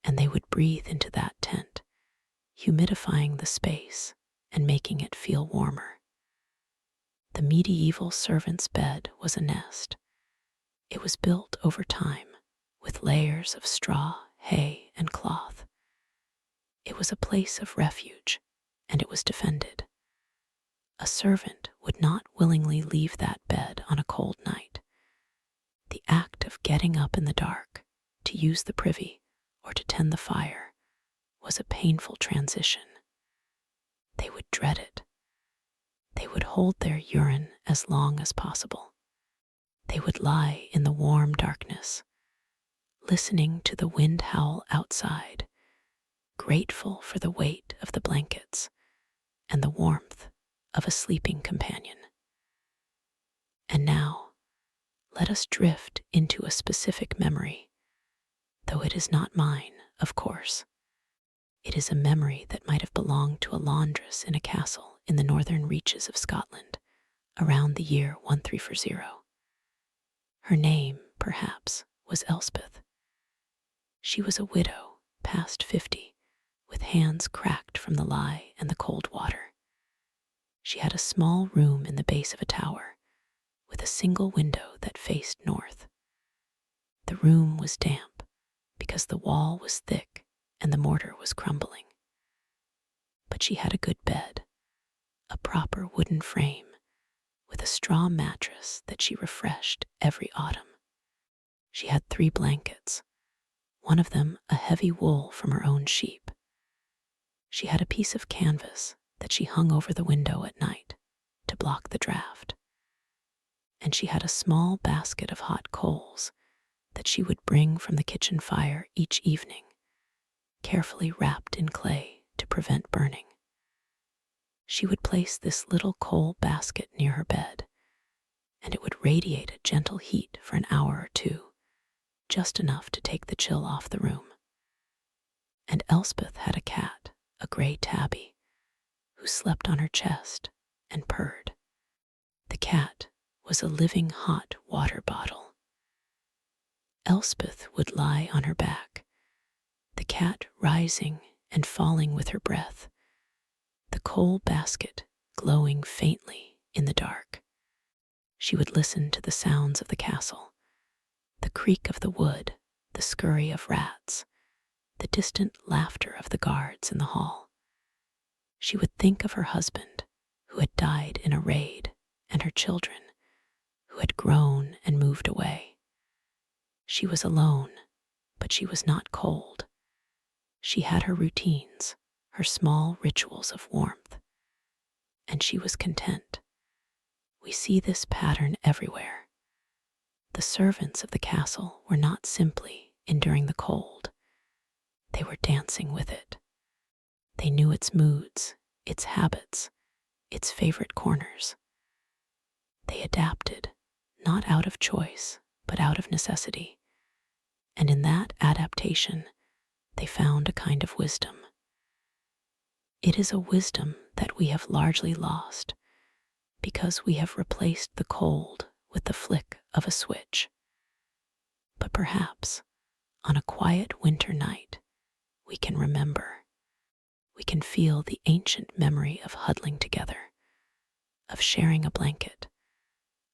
and they would breathe into that tent, humidifying the space and making it feel warmer. The medieval servant's bed was a nest. It was built over time with layers of straw, hay, and cloth. It was a place of refuge, and it was defended. A servant would not willingly leave that bed on a cold night. The act of getting up in the dark to use the privy or to tend the fire was a painful transition. They would dread it. They would hold their urine as long as possible. They would lie in the warm darkness, listening to the wind howl outside, grateful for the weight of the blankets and the warmth of a sleeping companion. And now, let us drift into a specific memory, though it is not mine, of course. It is a memory that might have belonged to a laundress in a castle in the northern reaches of Scotland around the year 1340. Her name, perhaps, was Elspeth. She was a widow, past 50, with hands cracked from the lye and the cold water. She had a small room in the base of a tower, with a single window that faced north. The room was damp, because the wall was thick and the mortar was crumbling. But she had a good bed, a proper wooden frame, with a straw mattress that she refreshed every autumn. She had 3 blankets, one of them a heavy wool from her own sheep. She had a piece of canvas that she hung over the window at night to block the draft. And she had a small basket of hot coals that she would bring from the kitchen fire each evening, carefully wrapped in clay to prevent burning. She would place this little coal basket near her bed, and it would radiate a gentle heat for an hour or 2, just enough to take the chill off the room. And Elspeth had a cat, a gray tabby, who slept on her chest and purred. The cat was a living hot water bottle. Elspeth would lie on her back, the cat rising and falling with her breath, the coal basket glowing faintly in the dark. She would listen to the sounds of the castle, the creak of the wood, the scurry of rats, the distant laughter of the guards in the hall. She would think of her husband, who had died in a raid, and her children, who had grown and moved away. She was alone, but she was not cold. She had her routines, her small rituals of warmth, and she was content. We see this pattern everywhere. The servants of the castle were not simply enduring the cold, they were dancing with it. They knew its moods, its habits, its favorite corners. They adapted, not out of choice, but out of necessity. And in that adaptation, they found a kind of wisdom. It is a wisdom that we have largely lost because we have replaced the cold with the flick of a switch. But perhaps, on a quiet winter night, we can remember. We can feel the ancient memory of huddling together, of sharing a blanket,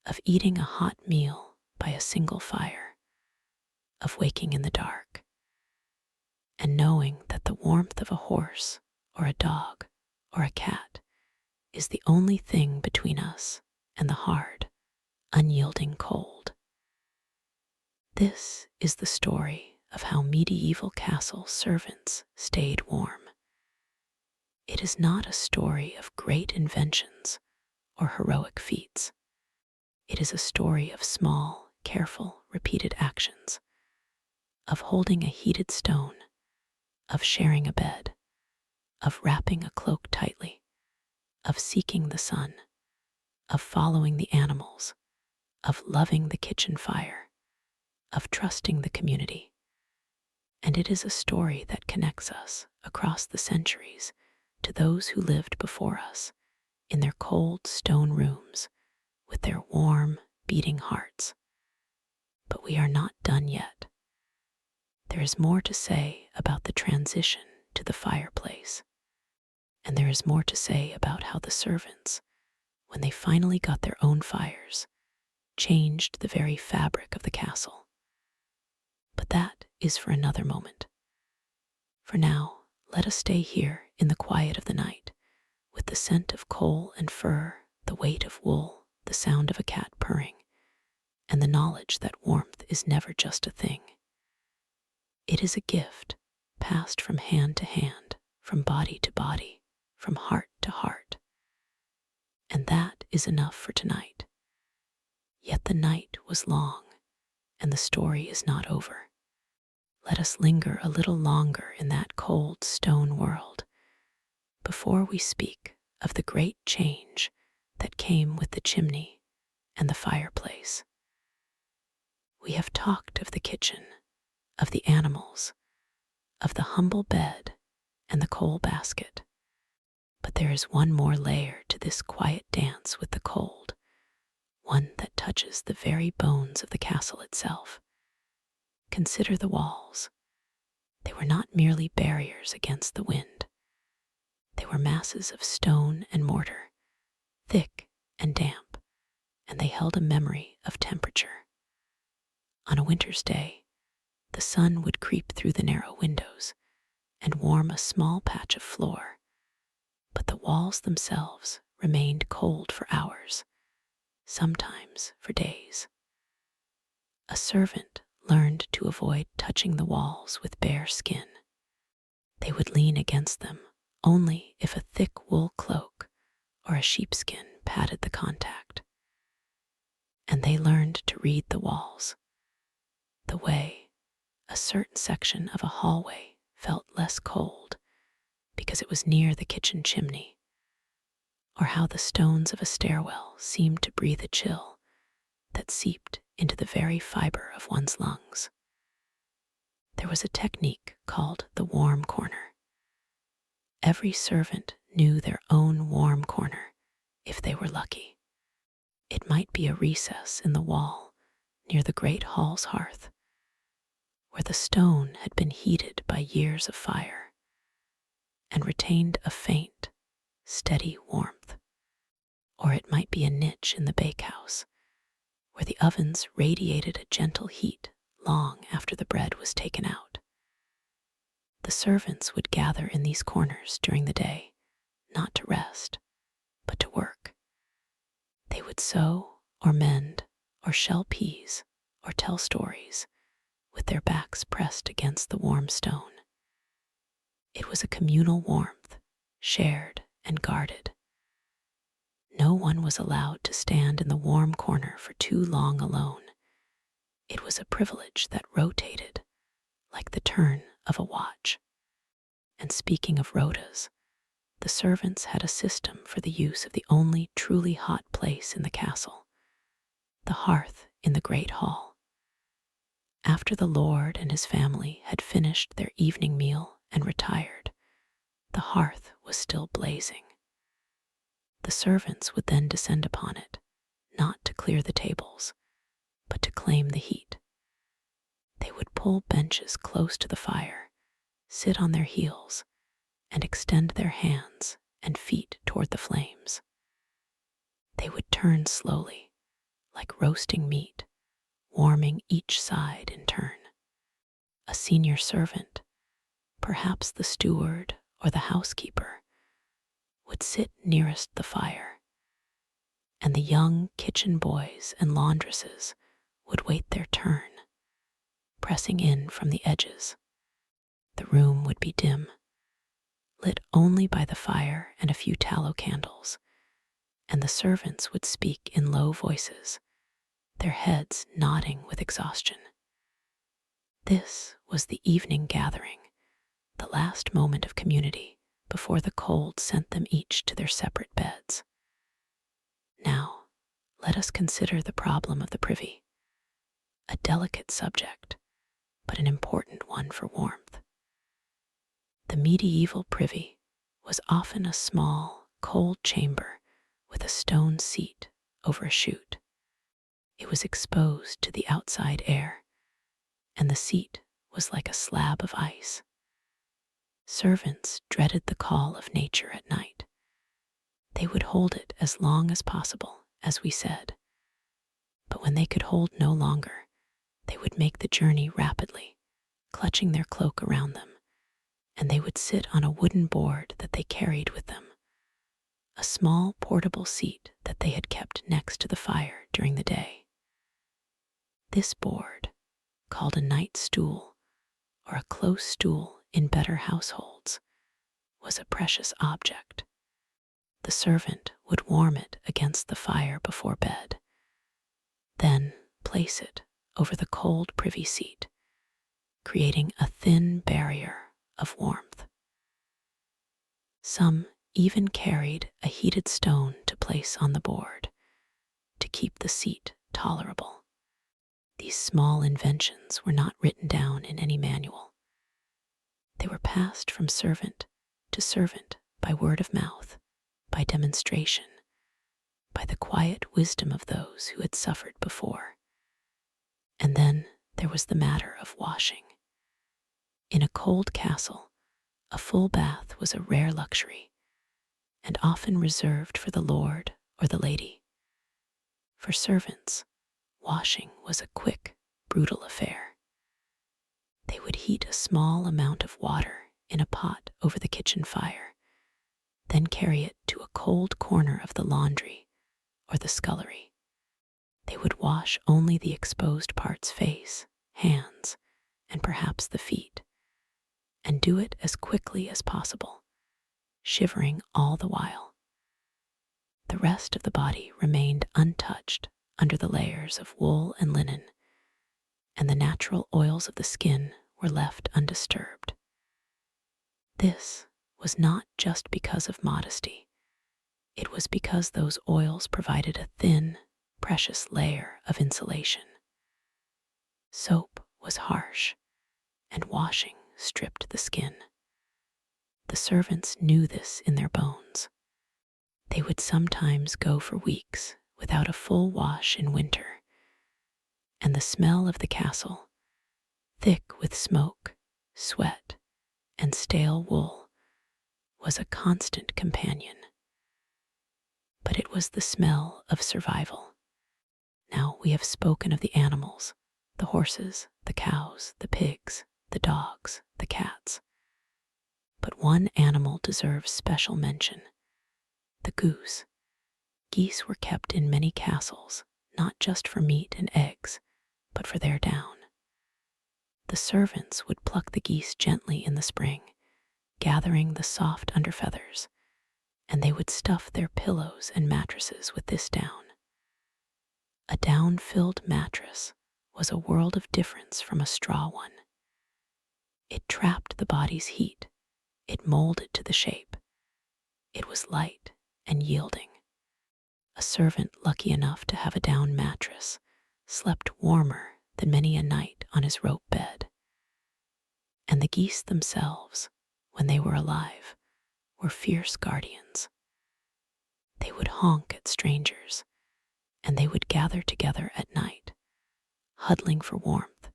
of eating a hot meal by a single fire, of waking in the dark, and knowing that the warmth of a horse or a dog or a cat is the only thing between us and the hard, unyielding cold. This is the story of how medieval castle servants stayed warm. It is not a story of great inventions or heroic feats. It is a story of small, careful, repeated actions, of holding a heated stone, of sharing a bed, of wrapping a cloak tightly, of seeking the sun, of following the animals, of loving the kitchen fire, of trusting the community. And it is a story that connects us across the centuries to those who lived before us in their cold stone rooms with their warm, beating hearts. But we are not done yet. There is more to say about the transition to the fireplace, and there is more to say about how the servants, when they finally got their own fires, changed the very fabric of the castle. But that is for another moment. For now, let us stay here in the quiet of the night, with the scent of coal and fur, the weight of wool, the sound of a cat purring, and the knowledge that warmth is never just a thing. It is a gift, passed from hand to hand, from body to body, from heart to heart. And that is enough for tonight. Yet the night was long, and the story is not over. Let us linger a little longer in that cold stone world before we speak of the great change that came with the chimney and the fireplace. We have talked of the kitchen, of the animals, of the humble bed and the coal basket. But there is one more layer to this quiet dance with the cold, one that touches the very bones of the castle itself. Consider the walls. They were not merely barriers against the wind. They were masses of stone and mortar, thick and damp, and they held a memory of temperature. On a winter's day, the sun would creep through the narrow windows and warm a small patch of floor, but the walls themselves remained cold for hours, sometimes for days. A servant learned to avoid touching the walls with bare skin. They would lean against them only if a thick wool cloak or a sheepskin padded the contact. And they learned to read the walls, the way a certain section of a hallway felt less cold because it was near the kitchen chimney, or how the stones of a stairwell seemed to breathe a chill that seeped into the very fiber of one's lungs. There was a technique called the warm corner. Every servant knew their own warm corner if they were lucky. It might be a recess in the wall near the great hall's hearth, where the stone had been heated by years of fire and retained a faint, steady warmth. Or it might be a niche in the bakehouse, where the ovens radiated a gentle heat long after the bread was taken out. The servants would gather in these corners during the day, not to rest, but to work. They would sew or mend or shell peas or tell stories with their backs pressed against the warm stone. It was a communal warmth, shared and guarded. No one was allowed to stand in the warm corner for too long alone. It was a privilege that rotated like the turn of a watch. And speaking of rotas, the servants had a system for the use of the only truly hot place in the castle, the hearth in the great hall. After the lord and his family had finished their evening meal and retired, the hearth was still blazing. The servants would then descend upon it, not to clear the tables, but to claim the heat. They would pull benches close to the fire, sit on their heels, and extend their hands and feet toward the flames. They would turn slowly, like roasting meat, warming each side in turn. A senior servant, perhaps the steward or the housekeeper, would sit nearest the fire, and the young kitchen boys and laundresses would wait their turn, pressing in from the edges. The room would be dim, lit only by the fire and a few tallow candles, and the servants would speak in low voices, their heads nodding with exhaustion. This was the evening gathering, the last moment of community before the cold sent them each to their separate beds. Now, let us consider the problem of the privy, a delicate subject, but an important one for warmth. The medieval privy was often a small, cold chamber with a stone seat over a chute. It was exposed to the outside air, and the seat was like a slab of ice. Servants dreaded the call of nature at night. They would hold it as long as possible, as we said. But when they could hold no longer, they would make the journey rapidly, clutching their cloak around them, and they would sit on a wooden board that they carried with them, a small portable seat that they had kept next to the fire during the day. This board, called a night stool or a close stool in better households, was a precious object. The servant would warm it against the fire before bed, then place it over the cold privy seat, creating a thin barrier of warmth. Some even carried a heated stone to place on the board to keep the seat tolerable. These small inventions were not written down in any manual. They were passed from servant to servant by word of mouth, by demonstration, by the quiet wisdom of those who had suffered before. And then there was the matter of washing. In a cold castle, a full bath was a rare luxury, and often reserved for the lord or the lady. For servants, washing was a quick, brutal affair. They would heat a small amount of water in a pot over the kitchen fire, then carry it to a cold corner of the laundry or the scullery. They would wash only the exposed parts, face, hands, and perhaps the feet, and do it as quickly as possible, shivering all the while. The rest of the body remained untouched under the layers of wool and linen, and the natural oils of the skin were left undisturbed. This was not just because of modesty. It was because those oils provided a thin, precious layer of insulation. Soap was harsh, and washing stripped the skin. The servants knew this in their bones. They would sometimes go for weeks without a full wash in winter, and the smell of the castle, thick with smoke, sweat, and stale wool, was a constant companion. But it was the smell of survival. Now we have spoken of the animals, the horses, the cows, the pigs, the dogs, the cats. But one animal deserves special mention: the goose. Geese were kept in many castles, not just for meat and eggs, but for their down. The servants would pluck the geese gently in the spring, gathering the soft underfeathers, and they would stuff their pillows and mattresses with this down. A down-filled mattress was a world of difference from a straw one. It trapped the body's heat, it molded to the shape, it was light and yielding. A servant lucky enough to have a down mattress slept warmer than many a night on his rope bed. And the geese themselves, when they were alive, were fierce guardians. They would honk at strangers, and they would gather together at night, huddling for warmth,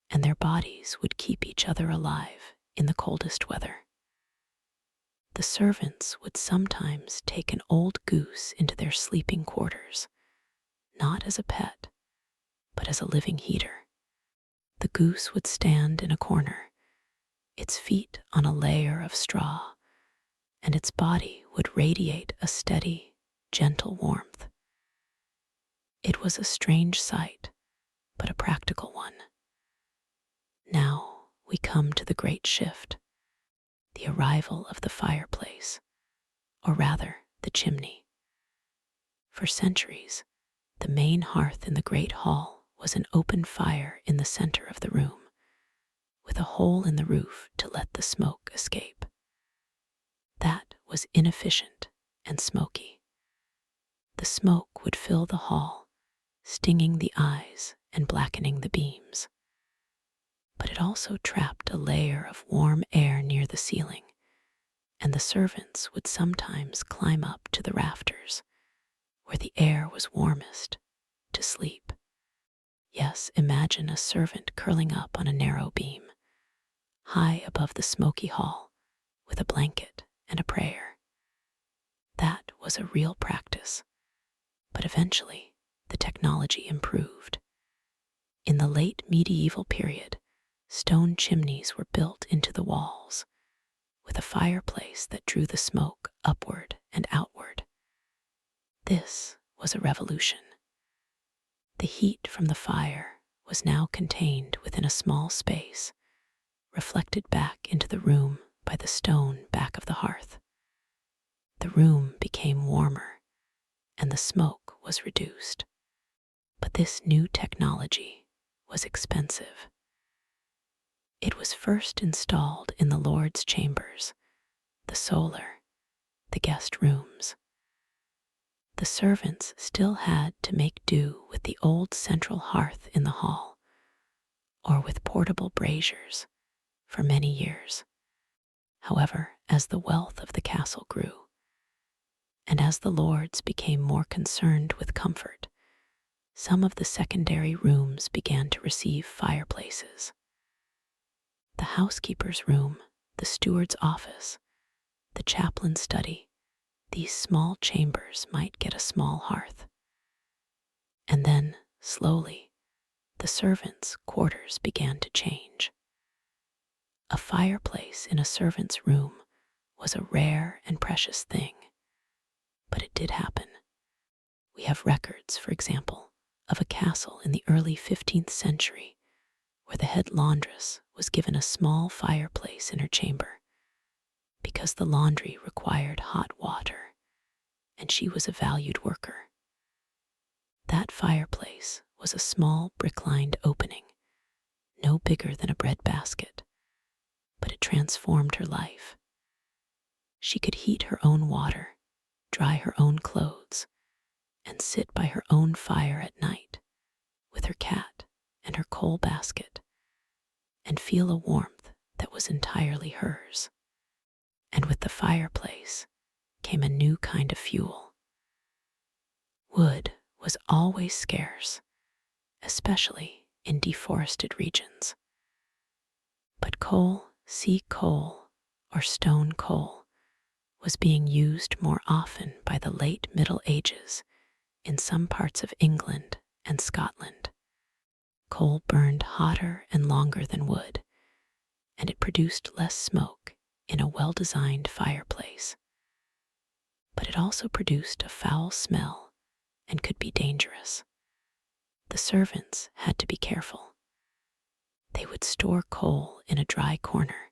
and their bodies would keep each other alive in the coldest weather. The servants would sometimes take an old goose into their sleeping quarters, not as a pet, but as a living heater. The goose would stand in a corner, its feet on a layer of straw, and its body would radiate a steady, gentle warmth. It was a strange sight, but a practical one. Now we come to the great shift, the arrival of the fireplace, or rather, the chimney. For centuries, the main hearth in the great hall was an open fire in the center of the room, with a hole in the roof to let the smoke escape. That was inefficient and smoky. The smoke would fill the hall, stinging the eyes and blackening the beams. But it also trapped a layer of warm air near the ceiling, and the servants would sometimes climb up to the rafters, where the air was warmest, to sleep. Yes, imagine a servant curling up on a narrow beam, high above the smoky hall, with a blanket and a prayer. That was a real practice, but eventually the technology improved. In the late medieval period, stone chimneys were built into the walls, with a fireplace that drew the smoke upward and outward. This was a revolution. The heat from the fire was now contained within a small space, reflected back into the room by the stone back of the hearth. The room became warmer, and the smoke was reduced. But this new technology was expensive. It was first installed in the Lord's chambers, the solar, the guest rooms. The servants still had to make do with the old central hearth in the hall, or with portable braziers, for many years. However, as the wealth of the castle grew, and as the lords became more concerned with comfort, some of the secondary rooms began to receive fireplaces. The housekeeper's room, the steward's office, the chaplain's study, these small chambers might get a small hearth. And then, slowly, the servants' quarters began to change. A fireplace in a servant's room was a rare and precious thing, but it did happen. We have records, for example, of a castle in the early 15th century where the head laundress was given a small fireplace in her chamber because the laundry required hot water and she was a valued worker. That fireplace was a small brick-lined opening, no bigger than a breadbasket, but it transformed her life. She could heat her own water, dry her own clothes, and sit by her own fire at night with her cat and her coal basket and feel a warmth that was entirely hers. And with the fireplace came a new kind of fuel. Wood was always scarce, especially in deforested regions. But coal, sea coal, or stone coal, was being used more often by the late Middle Ages in some parts of England and Scotland. Coal burned hotter and longer than wood, and it produced less smoke in a well-designed fireplace. But it also produced a foul smell and could be dangerous. The servants had to be careful. They would store coal in a dry corner,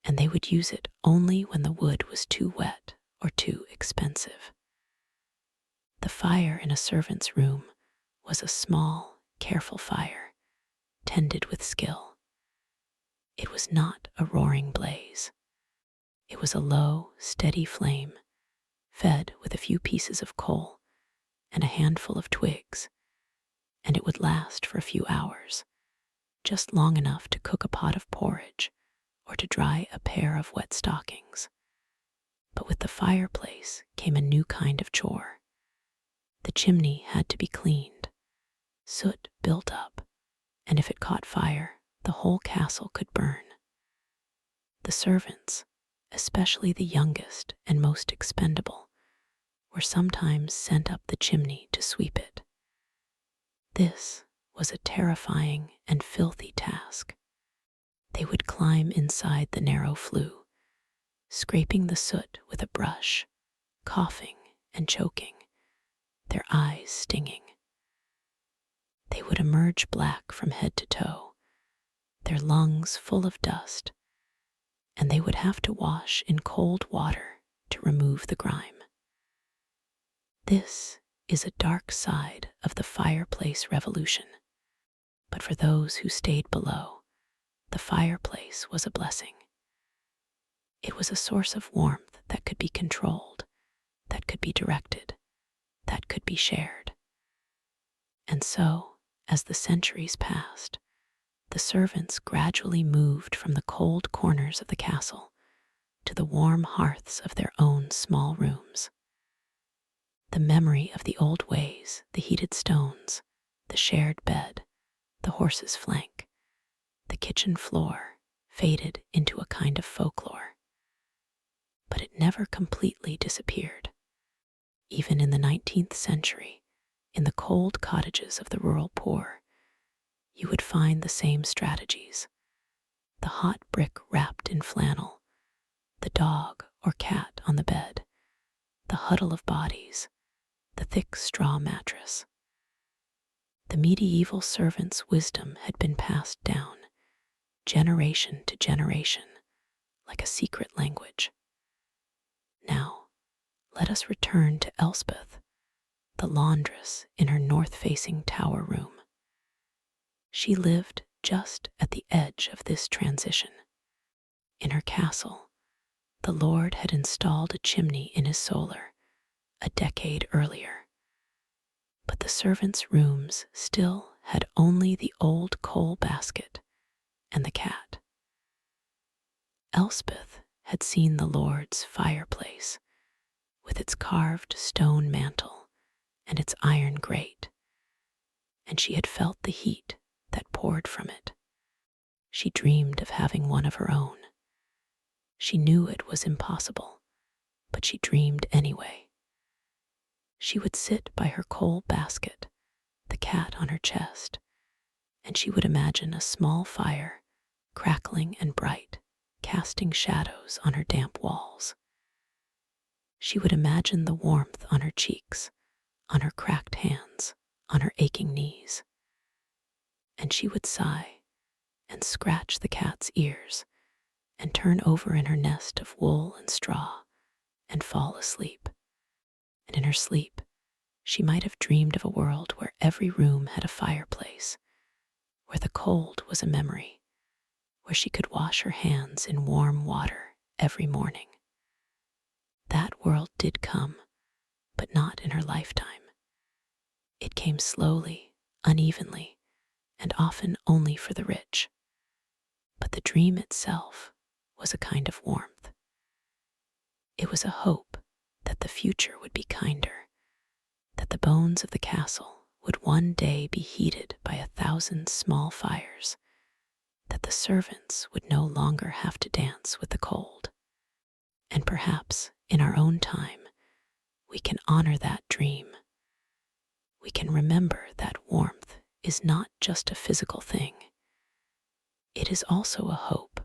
and they would use it only when the wood was too wet or too expensive. The fire in a servant's room was a small, careful fire, tended with skill. It was not a roaring blaze. It was a low, steady flame, fed with a few pieces of coal and a handful of twigs, and it would last for a few hours, just long enough to cook a pot of porridge or to dry a pair of wet stockings. But with the fireplace came a new kind of chore. The chimney had to be cleaned. Soot built up, and if it caught fire, the whole castle could burn. The servants, especially the youngest and most expendable, were sometimes sent up the chimney to sweep it. This was a terrifying and filthy task. They would climb inside the narrow flue, scraping the soot with a brush, coughing and choking, their eyes stinging. They would emerge black from head to toe, their lungs full of dust, and they would have to wash in cold water to remove the grime. This is a dark side of the fireplace revolution, but for those who stayed below, the fireplace was a blessing. It was a source of warmth that could be controlled, that could be directed, that could be shared. And so, as the centuries passed, the servants gradually moved from the cold corners of the castle to the warm hearths of their own small rooms. The memory of the old ways, the heated stones, the shared bed, the horse's flank, the kitchen floor faded into a kind of folklore. But it never completely disappeared. Even in the 19th century, in the cold cottages of the rural poor, you would find the same strategies. The hot brick wrapped in flannel, the dog or cat on the bed, the huddle of bodies, the thick straw mattress. The medieval servant's wisdom had been passed down, generation to generation, like a secret language. Now, let us return to Elspeth, the laundress in her north-facing tower room. She lived just at the edge of this transition. In her castle, the Lord had installed a chimney in his solar a decade earlier, but the servants' rooms still had only the old coal basket and the cat. Elspeth had seen the Lord's fireplace with its carved stone mantel and its iron grate, and she had felt the heat that poured from it. She dreamed of having one of her own. She knew it was impossible, but she dreamed anyway. She would sit by her coal basket, the cat on her chest, and she would imagine a small fire, crackling and bright, casting shadows on her damp walls. She would imagine the warmth on her cheeks, on her cracked hands, on her aching knees. And she would sigh and scratch the cat's ears and turn over in her nest of wool and straw and fall asleep. And in her sleep, she might have dreamed of a world where every room had a fireplace, where the cold was a memory, where she could wash her hands in warm water every morning. That world did come, but not in her lifetime. It came slowly, unevenly, and often only for the rich. But the dream itself was a kind of warmth. It was a hope that the future would be kinder, that the bones of the castle would one day be heated by 1,000 small fires, that the servants would no longer have to dance with the cold. And perhaps in our own time, we can honor that dream. We can remember that warmth is not just a physical thing. It is also a hope,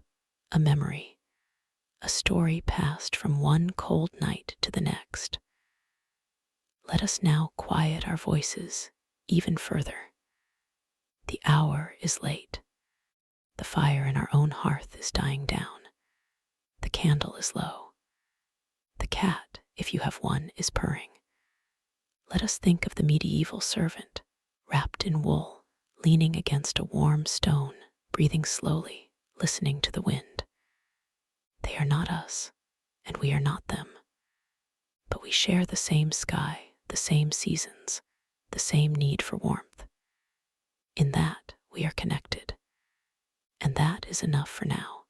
a memory, a story passed from one cold night to the next. Let us now quiet our voices even further. The hour is late. The fire in our own hearth is dying down. candle is low. The cat, if you have one, is purring. Let us think of the medieval servant, wrapped in wool, leaning against a warm stone, breathing slowly, listening to the wind. They are not us, and we are not them. But we share the same sky, the same seasons, the same need for warmth. In that, we are connected. And that is enough for now.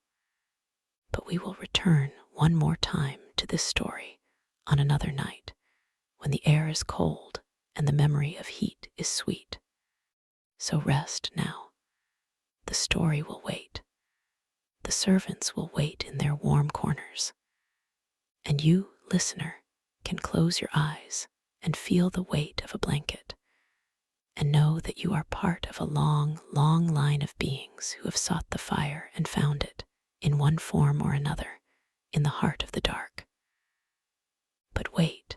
But we will return one more time to this story on another night, when the air is cold and the memory of heat is sweet. So rest now. The story will wait. The servants will wait in their warm corners. And you, listener, can close your eyes and feel the weight of a blanket, and know that you are part of a long, long line of beings who have sought the fire and found it, in one form or another, in the heart of the dark. But wait,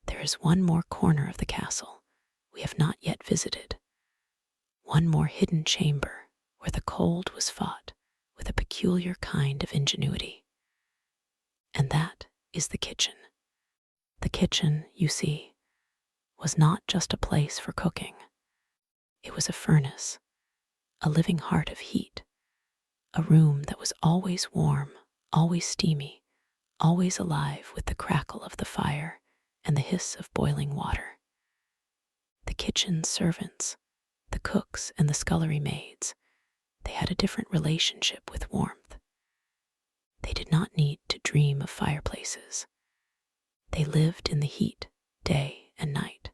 there is one more corner of the castle we have not yet visited, one more hidden chamber where the cold was fought with a peculiar kind of ingenuity. And that is the kitchen. The kitchen, you see, was not just a place for cooking. It was a furnace, a living heart of heat, a room that was always warm, always steamy, always alive with the crackle of the fire and the hiss of boiling water. The kitchen servants, the cooks and the scullery maids, they had a different relationship with warmth. They did not need to dream of fireplaces. They lived in the heat, day and night.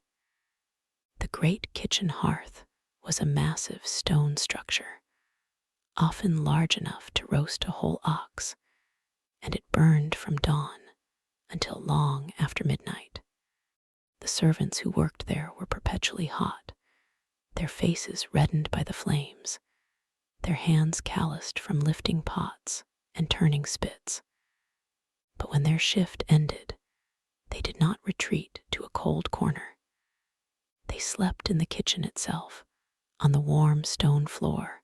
The great kitchen hearth was a massive stone structure, often large enough to roast a whole ox, and it burned from dawn until long after midnight. The servants who worked there were perpetually hot, their faces reddened by the flames, their hands calloused from lifting pots and turning spits. But when their shift ended, they did not retreat to a cold corner. They slept in the kitchen itself, on the warm stone floor,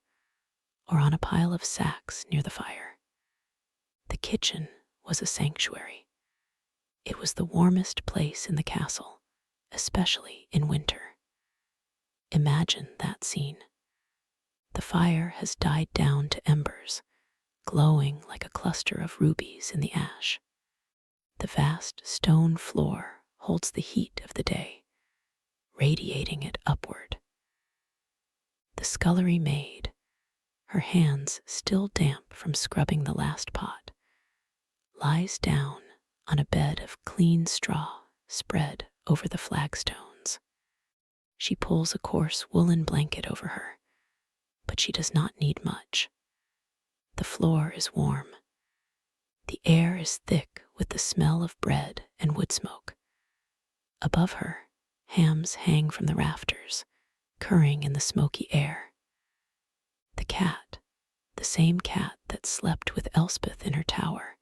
or on a pile of sacks near the fire. The kitchen was a sanctuary. It was the warmest place in the castle, especially in winter. Imagine that scene. The fire has died down to embers, glowing like a cluster of rubies in the ash. The vast stone floor holds the heat of the day, radiating it upward. The scullery maid, her hands still damp from scrubbing the last pot, lies down on a bed of clean straw spread over the flagstones. She pulls a coarse woolen blanket over her, but she does not need much. The floor is warm. The air is thick with the smell of bread and wood smoke. Above her, hams hang from the rafters, curring in the smoky air. The cat, the same cat that slept with Elspeth in her tower,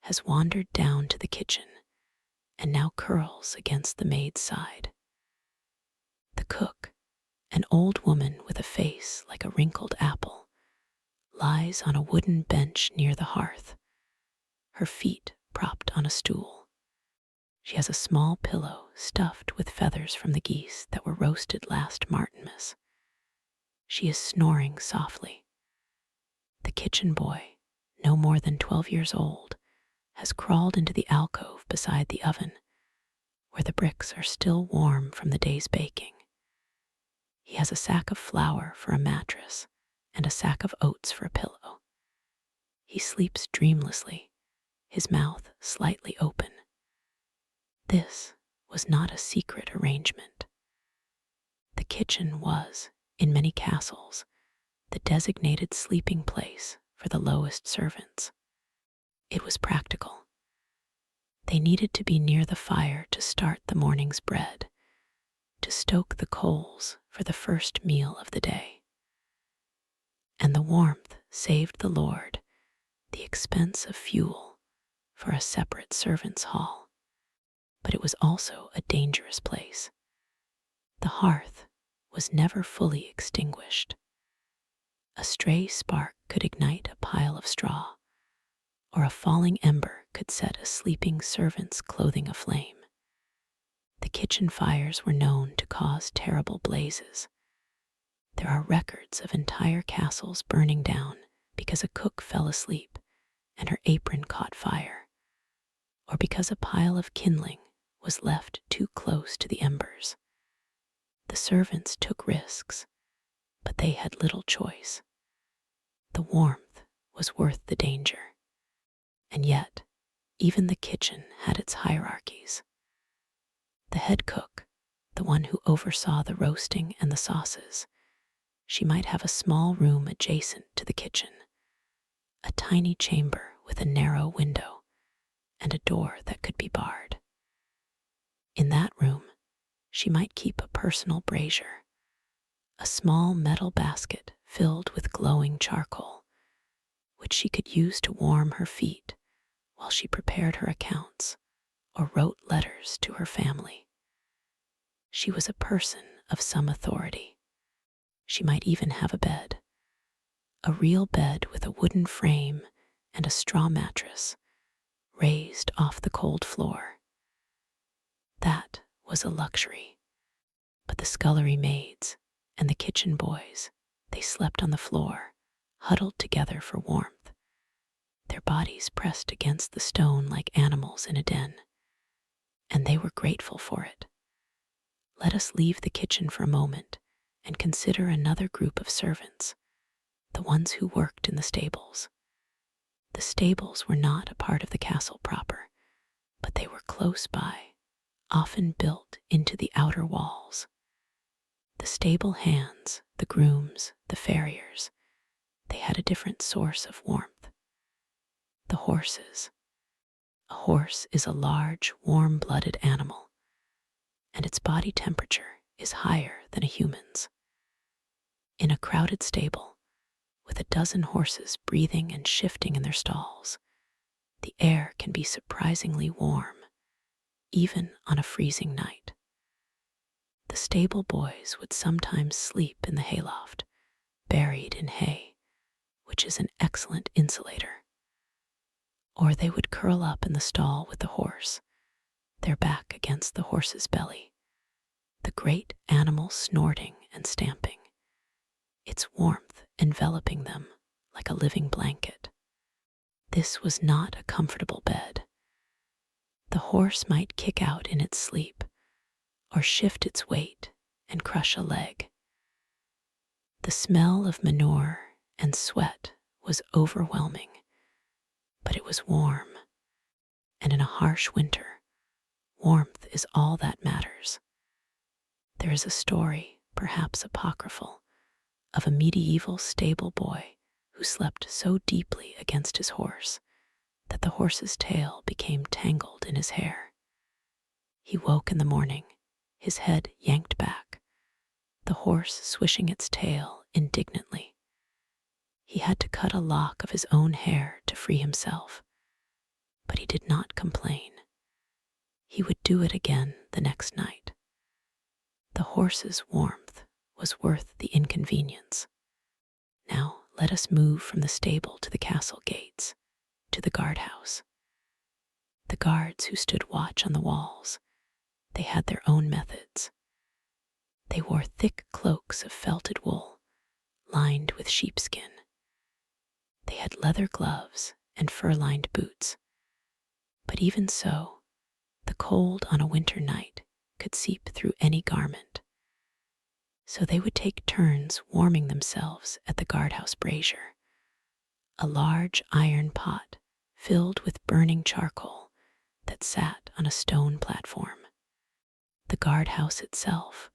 has wandered down to the kitchen and now curls against the maid's side. The cook, an old woman with a face like a wrinkled apple, lies on a wooden bench near the hearth, her feet propped on a stool. She has a small pillow stuffed with feathers from the geese that were roasted last Martinmas. She is snoring softly. The kitchen boy, no more than 12 years old, has crawled into the alcove beside the oven, where the bricks are still warm from the day's baking. He has a sack of flour for a mattress and a sack of oats for a pillow. He sleeps dreamlessly, his mouth slightly open. This was not a secret arrangement. The kitchen was, in many castles, the designated sleeping place for the lowest servants. It was practical. They needed to be near the fire to start the morning's bread, to stoke the coals for the first meal of the day. And the warmth saved the lord the expense of fuel for a separate servants' hall. But it was also a dangerous place. The hearth was never fully extinguished. A stray spark could ignite a pile of straw, or a falling ember could set a sleeping servant's clothing aflame. The kitchen fires were known to cause terrible blazes. There are records of entire castles burning down because a cook fell asleep and her apron caught fire, or because a pile of kindling was left too close to the embers. The servants took risks, but they had little choice. The warmth was worth the danger. And yet, even the kitchen had its hierarchies. The head cook, the one who oversaw the roasting and the sauces, she might have a small room adjacent to the kitchen, a tiny chamber with a narrow window and a door that could be barred. In that room, she might keep a personal brazier, a small metal basket filled with glowing charcoal, which she could use to warm her feet while she prepared her accounts or wrote letters to her family. She was a person of some authority. She might even have a bed, a real bed with a wooden frame and a straw mattress raised off the cold floor. That was a luxury. But the scullery maids and the kitchen boys, they slept on the floor, huddled together for warmth, their bodies pressed against the stone like animals in a den. And they were grateful for it. Let us leave the kitchen for a moment and consider another group of servants, the ones who worked in the stables. The stables were not a part of the castle proper, but they were close by, often built into the outer walls. The stable hands, the grooms, the farriers, they had a different source of warmth. The horses. A horse is a large, warm-blooded animal, and its body temperature is higher than a human's. In a crowded stable, with a dozen horses breathing and shifting in their stalls, the air can be surprisingly warm, even on a freezing night. The stable boys would sometimes sleep in the hayloft, buried in hay, which is an excellent insulator. Or they would curl up in the stall with the horse, their back against the horse's belly, the great animal snorting and stamping, its warmth enveloping them like a living blanket. This was not a comfortable bed. The horse might kick out in its sleep, or shift its weight and crush a leg. The smell of manure and sweat was overwhelming, but it was warm, and in a harsh winter, warmth is all that matters. There is a story, perhaps apocryphal, of a medieval stable boy who slept so deeply against his horse that the horse's tail became tangled in his hair. He woke in the morning, his head yanked back, the horse swishing its tail indignantly. He had to cut a lock of his own hair to free himself, but he did not complain. He would do it again the next night. The horse's warmth was worth the inconvenience. Now let us move from the stable to the castle gates, to the guardhouse. The guards who stood watch on the walls, they had their own methods. They wore thick cloaks of felted wool, lined with sheepskin. They had leather gloves and fur-lined boots. But even so, the cold on a winter night could seep through any garment. So they would take turns warming themselves at the guardhouse brazier, a large iron pot filled with burning charcoal that sat on a stone platform. The guardhouse itself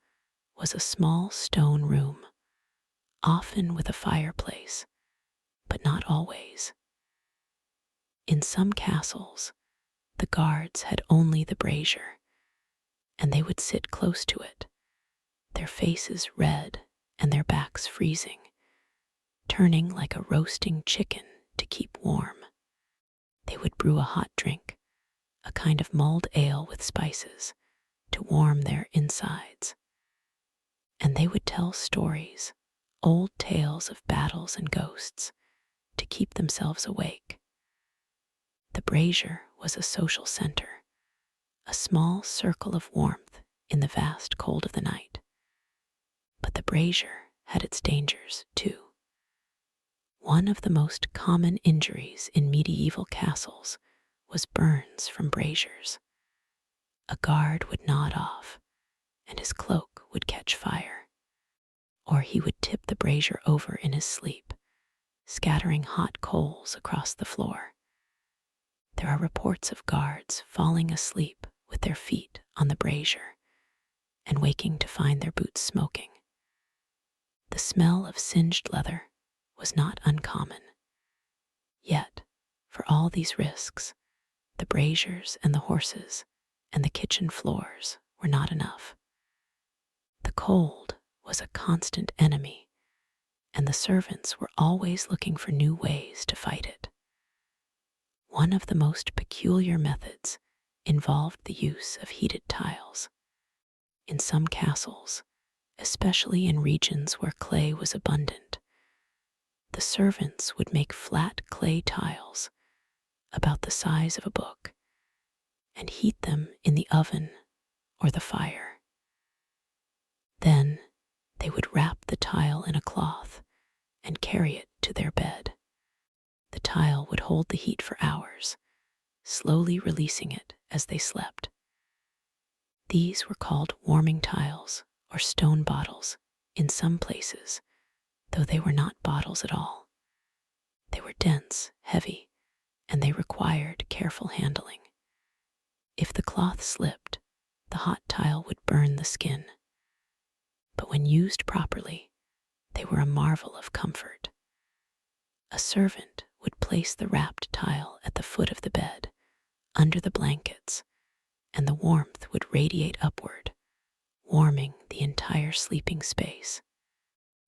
was a small stone room, often with a fireplace, but not always. In some castles, the guards had only the brazier, and they would sit close to it, their faces red and their backs freezing, turning like a roasting chicken to keep warm. They would brew a hot drink, a kind of mulled ale with spices, to warm their insides. And they would tell stories, old tales of battles and ghosts, to keep themselves awake. The brazier was a social center, a small circle of warmth in the vast cold of the night. But the brazier had its dangers, too. One of the most common injuries in medieval castles was burns from braziers. A guard would nod off, and his cloak would catch fire, or he would tip the brazier over in his sleep, scattering hot coals across the floor. There are reports of guards falling asleep with their feet on the brazier and waking to find their boots smoking. The smell of singed leather was not uncommon. Yet, for all these risks, the braziers and the horses and the kitchen floors were not enough. The cold was a constant enemy, and the servants were always looking for new ways to fight it. One of the most peculiar methods involved the use of heated tiles. In some castles, especially in regions where clay was abundant, the servants would make flat clay tiles about the size of a book and heat them in the oven or the fire. Then they would wrap the tile in a cloth and carry it to their bed. The tile would hold the heat for hours, slowly releasing it as they slept. These were called warming tiles or stone bottles in some places, though they were not bottles at all. They were dense, heavy, and they required careful handling. If the cloth slipped, the hot tile would burn the skin. But when used properly, they were a marvel of comfort. A servant would place the wrapped tile at the foot of the bed, under the blankets, and the warmth would radiate upward, warming the entire sleeping space.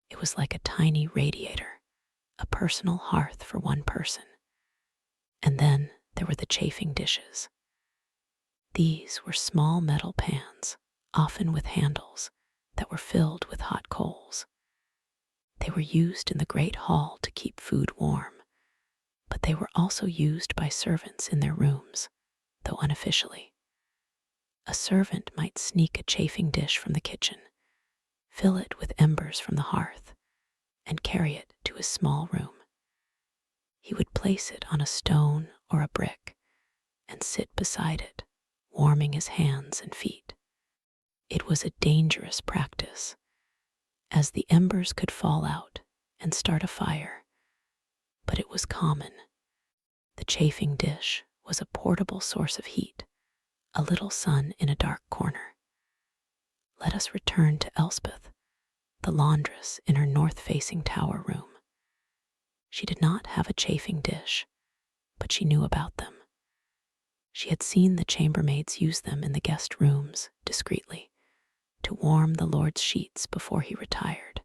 It was like a tiny radiator, a personal hearth for one person. And then there were the chafing dishes. These were small metal pans, often with handles, that were filled with hot coals. They were used in the great hall to keep food warm, but they were also used by servants in their rooms, though unofficially. A servant might sneak a chafing dish from the kitchen, fill it with embers from the hearth, and carry it to his small room. He would place it on a stone or a brick and sit beside it, warming his hands and feet. It was a dangerous practice, as the embers could fall out and start a fire, but it was common. The chafing dish was a portable source of heat, a little sun in a dark corner. Let us return to Elspeth, the laundress in her north-facing tower room. She did not have a chafing dish, but she knew about them. She had seen the chambermaids use them in the guest rooms discreetly to warm the lord's sheets before he retired.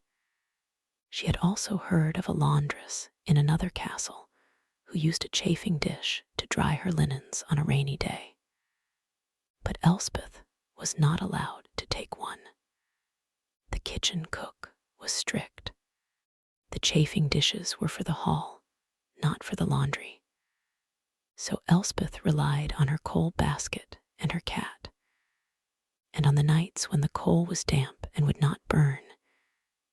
She had also heard of a laundress in another castle who used a chafing dish to dry her linens on a rainy day. But Elspeth was not allowed to take one. The kitchen cook was strict. The chafing dishes were for the hall, not for the laundry. So Elspeth relied on her coal basket and her cat. And on the nights when the coal was damp and would not burn,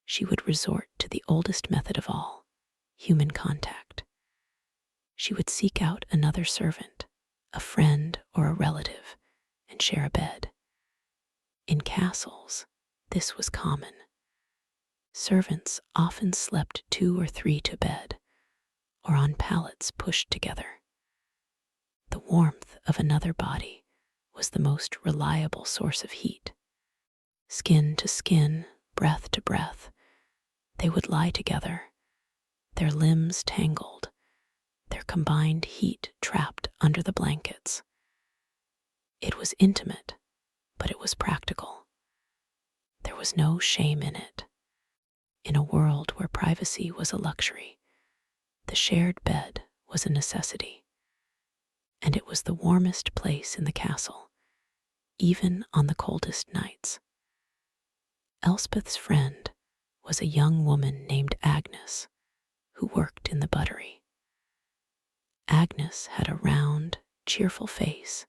she would resort to the oldest method of all, human contact. She would seek out another servant, a friend or a relative, and share a bed. In castles, this was common. Servants often slept 2 or 3 to bed, or on pallets pushed together. The warmth of another body was the most reliable source of heat. Skin to skin, breath to breath, they would lie together, their limbs tangled, their combined heat trapped under the blankets. It was intimate, but it was practical. There was no shame in it. In a world where privacy was a luxury, the shared bed was a necessity. And it was the warmest place in the castle, even on the coldest nights. Elspeth's friend was a young woman named Agnes, who worked in the buttery. Agnes had a round, cheerful face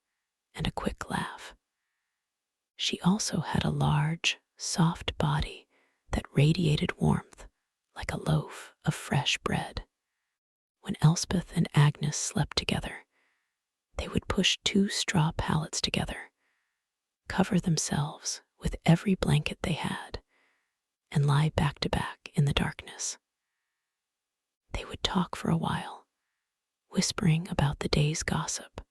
and a quick laugh. She also had a large, soft body that radiated warmth like a loaf of fresh bread. When Elspeth and Agnes slept together, they would push two straw pallets together, cover themselves with every blanket they had, and lie back to back in the darkness. They would talk for a while, whispering about the day's gossip,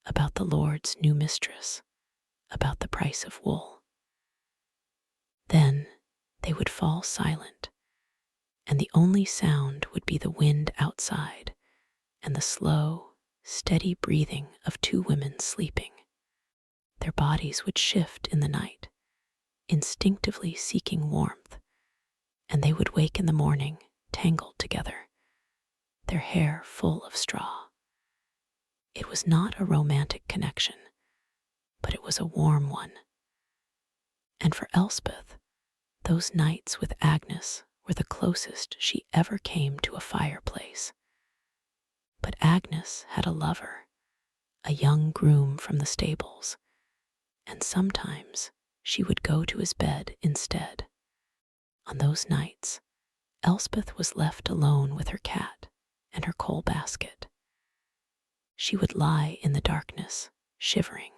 about the Lord's new mistress, about the price of wool. Then they would fall silent, and the only sound would be the wind outside and the slow, steady breathing of two women sleeping. Their bodies would shift in the night, instinctively seeking warmth, and they would wake in the morning tangled together, their hair full of straw. It was not a romantic connection, but it was a warm one. And for Elspeth, those nights with Agnes were the closest she ever came to a fireplace. But Agnes had a lover, a young groom from the stables, and sometimes she would go to his bed instead. On those nights, Elspeth was left alone with her cat and her coal basket. She would lie in the darkness, shivering,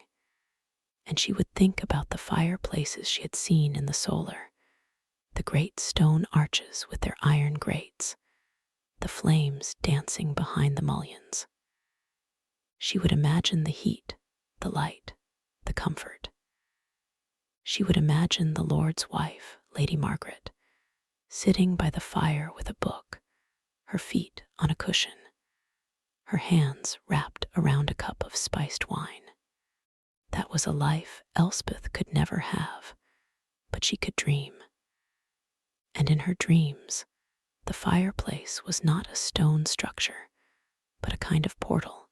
and she would think about the fireplaces she had seen in the solar, the great stone arches with their iron grates, the flames dancing behind the mullions. She would imagine the heat, the light, the comfort. She would imagine the Lord's wife, Lady Margaret, sitting by the fire with a book, her feet on a cushion, her hands wrapped around a cup of spiced wine. That was a life Elspeth could never have, but she could dream. And in her dreams, the fireplace was not a stone structure, but a kind of portal,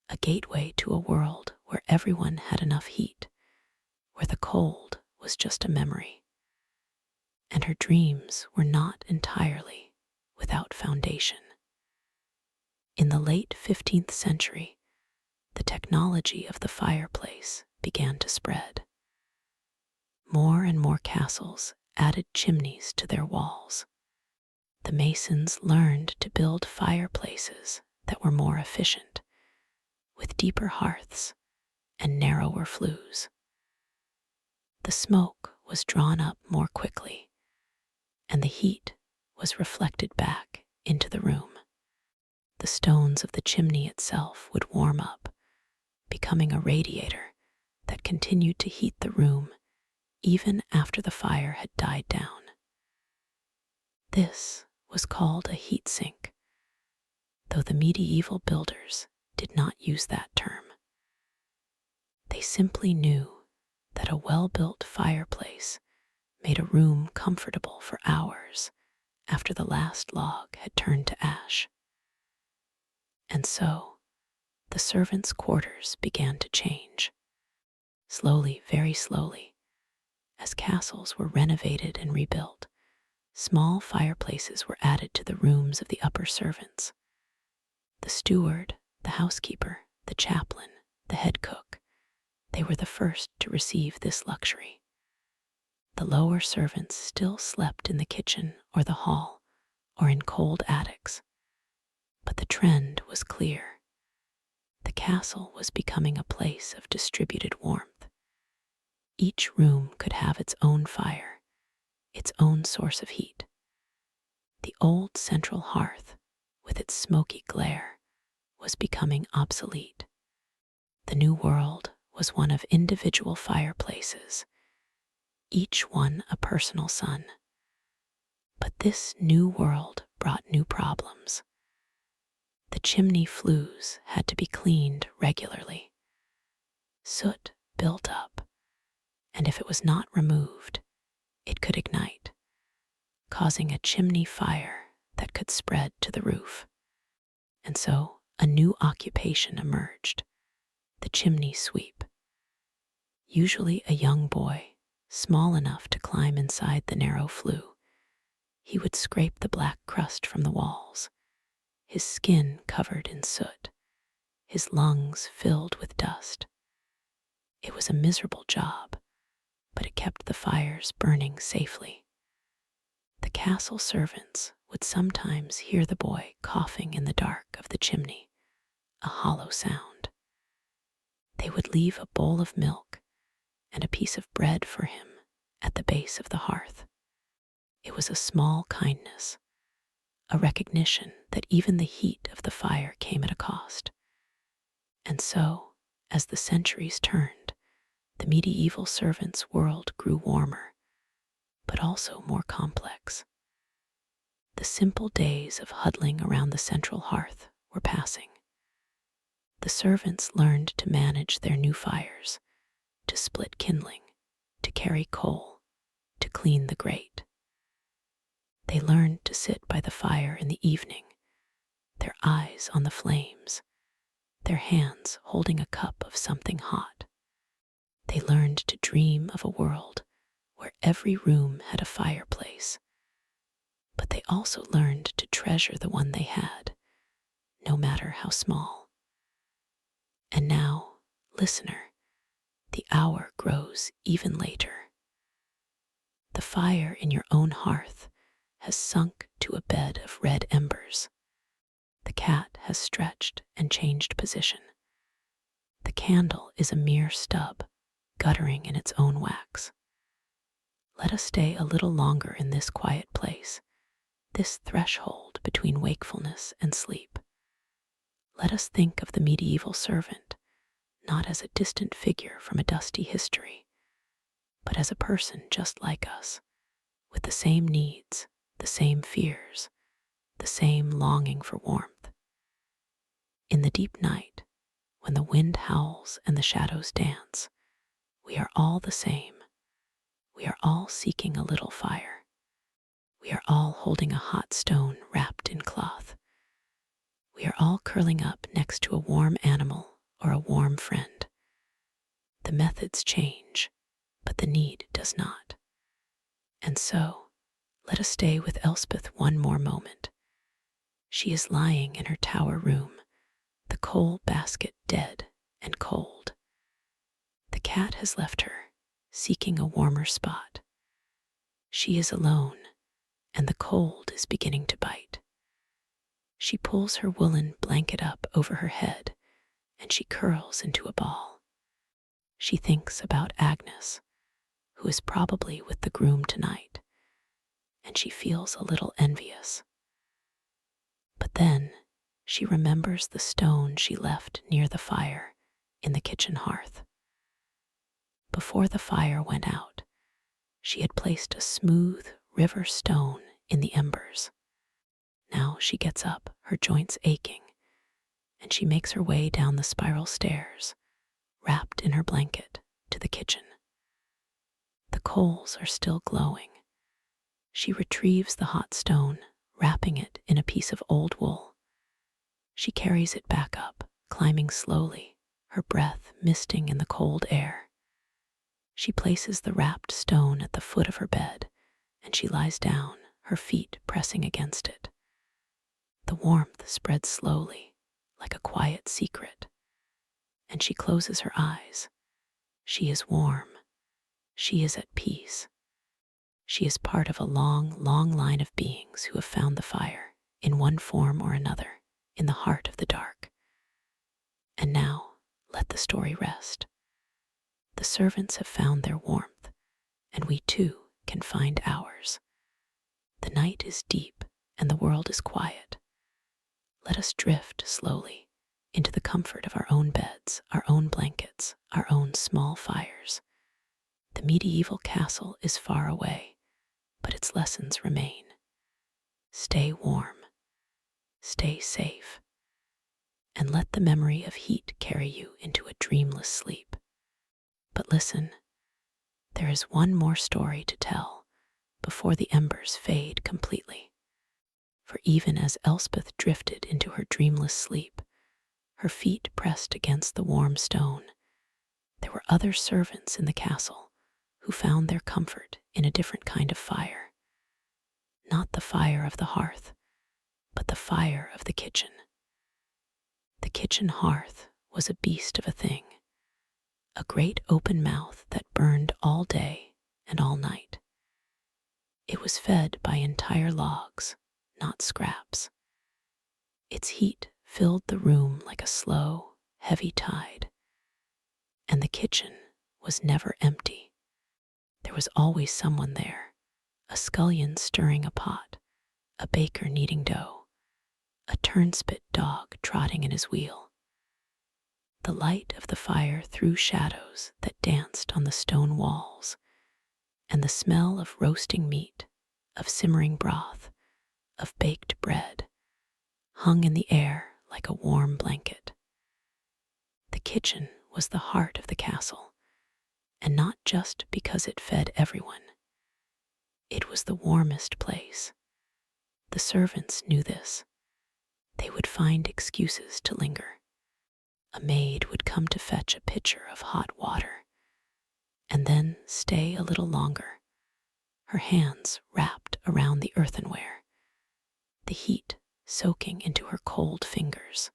a gateway to a world where everyone had enough heat, where the cold was just a memory. And her dreams were not entirely without foundation. In the late 15th century, the technology of the fireplace began to spread. More and more castles added chimneys to their walls. The masons learned to build fireplaces that were more efficient, with deeper hearths and narrower flues. The smoke was drawn up more quickly, and the heat was reflected back into the room. The stones of the chimney itself would warm up, becoming a radiator that continued to heat the room even after the fire had died down. This was called a heat sink, though the medieval builders did not use that term. They simply knew that a well-built fireplace made a room comfortable for hours after the last log had turned to ash. And so, the servants' quarters began to change. Slowly, very slowly, as castles were renovated and rebuilt, small fireplaces were added to the rooms of the upper servants. The steward, the housekeeper, the chaplain, the head cook, they were the first to receive this luxury. The lower servants still slept in the kitchen or the hall or in cold attics. But the trend was clear. The castle was becoming a place of distributed warmth. Each room could have its own fire, its own source of heat. The old central hearth, with its smoky glare, was becoming obsolete. The new world was one of individual fireplaces, each one a personal sun. But this new world brought new problems. The chimney flues had to be cleaned regularly. Soot built up, and if it was not removed, it could ignite, causing a chimney fire that could spread to the roof. And so a new occupation emerged, the chimney sweep. Usually a young boy, small enough to climb inside the narrow flue, he would scrape the black crust from the walls, his skin covered in soot, his lungs filled with dust. It was a miserable job, but it kept the fires burning safely. The castle servants would sometimes hear the boy coughing in the dark of the chimney, a hollow sound. They would leave a bowl of milk and a piece of bread for him at the base of the hearth. It was a small kindness, a recognition that even the heat of the fire came at a cost. And so, as the centuries turned, the medieval servant's world grew warmer, but also more complex. The simple days of huddling around the central hearth were passing. The servants learned to manage their new fires, to split kindling, to carry coal, to clean the grate. They learned to sit by the fire in the evening, their eyes on the flames, their hands holding a cup of something hot. They learned to dream of a world where every room had a fireplace, but they also learned to treasure the one they had, no matter how small. And now, listener, the hour grows even later. The fire in your own hearth has sunk to a bed of red embers. The cat has stretched and changed position. The candle is a mere stub, guttering in its own wax. Let us stay a little longer in this quiet place, this threshold between wakefulness and sleep. Let us think of the medieval servant, not as a distant figure from a dusty history, but as a person just like us, with the same needs, the same fears, the same longing for warmth. In the deep night, when the wind howls and the shadows dance, we are all the same. We are all seeking a little fire. We are all holding a hot stone wrapped in cloth. We are all curling up next to a warm animal or a warm friend. The methods change, but the need does not. And so, let us stay with Elspeth one more moment. She is lying in her tower room, the coal basket dead and cold. The cat has left her, seeking a warmer spot. She is alone, and the cold is beginning to bite. She pulls her woolen blanket up over her head, and she curls into a ball. She thinks about Agnes, who is probably with the groom tonight, and she feels a little envious. But then she remembers the stone she left near the fire in the kitchen hearth. Before the fire went out, she had placed a smooth river stone in the embers. Now she gets up, her joints aching, and she makes her way down the spiral stairs, wrapped in her blanket, to the kitchen. The coals are still glowing. She retrieves the hot stone, wrapping it in a piece of old wool. She carries it back up, climbing slowly, her breath misting in the cold air. She places the wrapped stone at the foot of her bed, and she lies down, her feet pressing against it. The warmth spreads slowly, like a quiet secret, and she closes her eyes. She is warm. She is at peace. She is part of a long, long line of beings who have found the fire, in one form or another, in the heart of the dark. And now, let the story rest. The servants have found their warmth, and we too can find ours. The night is deep, and the world is quiet. Let us drift slowly into the comfort of our own beds, our own blankets, our own small fires. The medieval castle is far away, but its lessons remain. Stay warm, stay safe, and let the memory of heat carry you into a dreamless sleep. But listen, there is one more story to tell before the embers fade completely. For even as Elspeth drifted into her dreamless sleep, her feet pressed against the warm stone, there were other servants in the castle who found their comfort in a different kind of fire. Not the fire of the hearth, but the fire of the kitchen. The kitchen hearth was a beast of a thing, a great open mouth that burned all day and all night. It was fed by entire logs, not scraps. Its heat filled the room like a slow, heavy tide, and the kitchen was never empty. There was always someone there, a scullion stirring a pot, a baker kneading dough, a turnspit dog trotting in his wheel. The light of the fire threw shadows that danced on the stone walls, and the smell of roasting meat, of simmering broth, of baked bread, hung in the air like a warm blanket. The kitchen was the heart of the castle, and not just because it fed everyone. It was the warmest place. The servants knew this. They would find excuses to linger. A maid would come to fetch a pitcher of hot water, and then stay a little longer, her hands wrapped around the earthenware, the heat soaking into her cold fingers.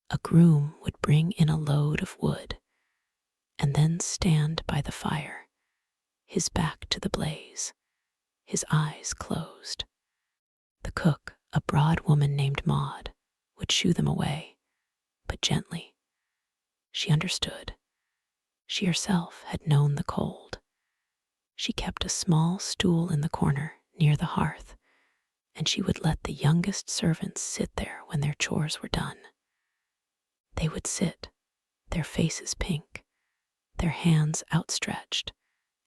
A groom would bring in a load of wood, and then stand by the fire, his back to the blaze, his eyes closed. The cook, a broad woman named Maud, would shoo them away, but gently. She understood. She herself had known the cold. She kept a small stool in the corner near the hearth, and she would let the youngest servants sit there when their chores were done. They would sit, their faces pink, their hands outstretched,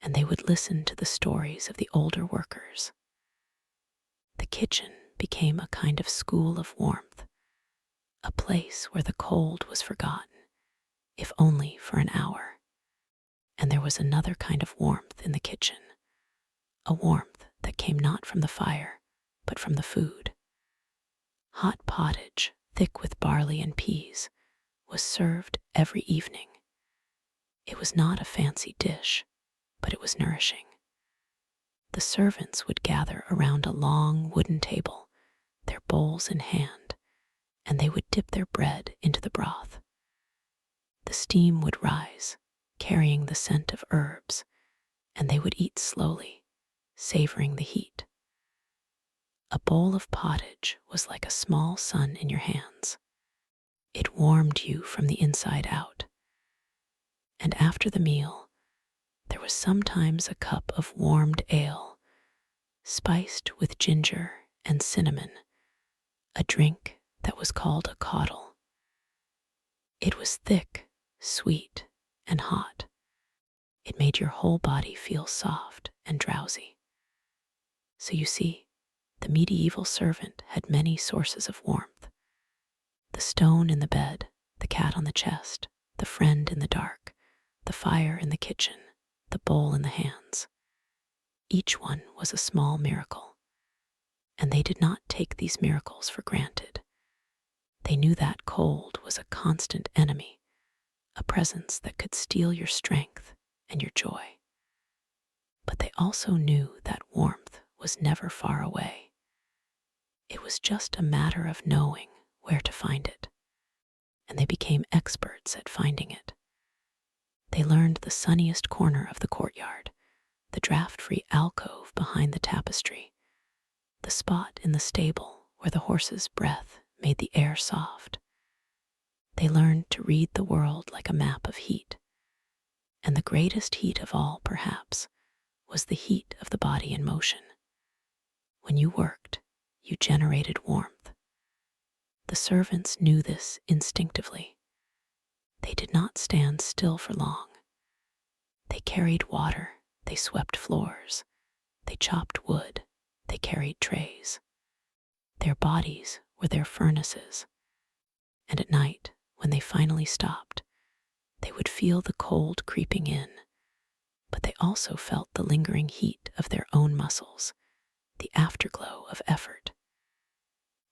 and they would listen to the stories of the older workers. The kitchen became a kind of school of warmth, a place where the cold was forgotten, if only for an hour. And there was another kind of warmth in the kitchen, a warmth that came not from the fire, but from the food. Hot pottage, thick with barley and peas, was served every evening. It was not a fancy dish, but it was nourishing. The servants would gather around a long wooden table, their bowls in hand, and they would dip their bread into the broth. The steam would rise, carrying the scent of herbs, and they would eat slowly, savoring the heat. A bowl of pottage was like a small sun in your hands. It warmed you from the inside out. And after the meal, there was sometimes a cup of warmed ale, spiced with ginger and cinnamon, a drink that was called a caudle. It was thick, sweet, and hot. It made your whole body feel soft and drowsy. So you see, the medieval servant had many sources of warmth. The stone in the bed, the cat on the chest, the friend in the dark, the fire in the kitchen, the bowl in the hands. Each one was a small miracle, and they did not take these miracles for granted. They knew that cold was a constant enemy, a presence that could steal your strength and your joy. But they also knew that warmth was never far away. It was just a matter of knowing where to find it, and they became experts at finding it. They learned the sunniest corner of the courtyard, the draft-free alcove behind the tapestry, the spot in the stable where the horse's breath made the air soft. They learned to read the world like a map of heat, and the greatest heat of all, perhaps, was the heat of the body in motion. When you worked, you generated warmth. The servants knew this instinctively. They did not stand still for long. They carried water, they swept floors, they chopped wood, they carried trays. Their bodies were their furnaces, and at night, when they finally stopped, they would feel the cold creeping in, but they also felt the lingering heat of their own muscles, the afterglow of effort.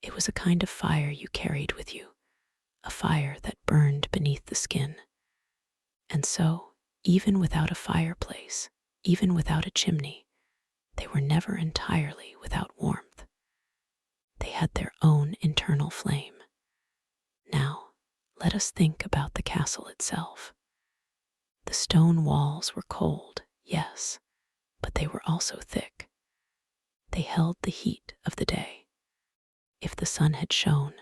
It was a kind of fire you carried with you, a fire that burned beneath the skin. And so, even without a fireplace, even without a chimney, they were never entirely without warmth. They had their own internal flame. Now, let us think about the castle itself. The stone walls were cold, yes, but they were also thick. They held the heat of the day. If the sun had shone,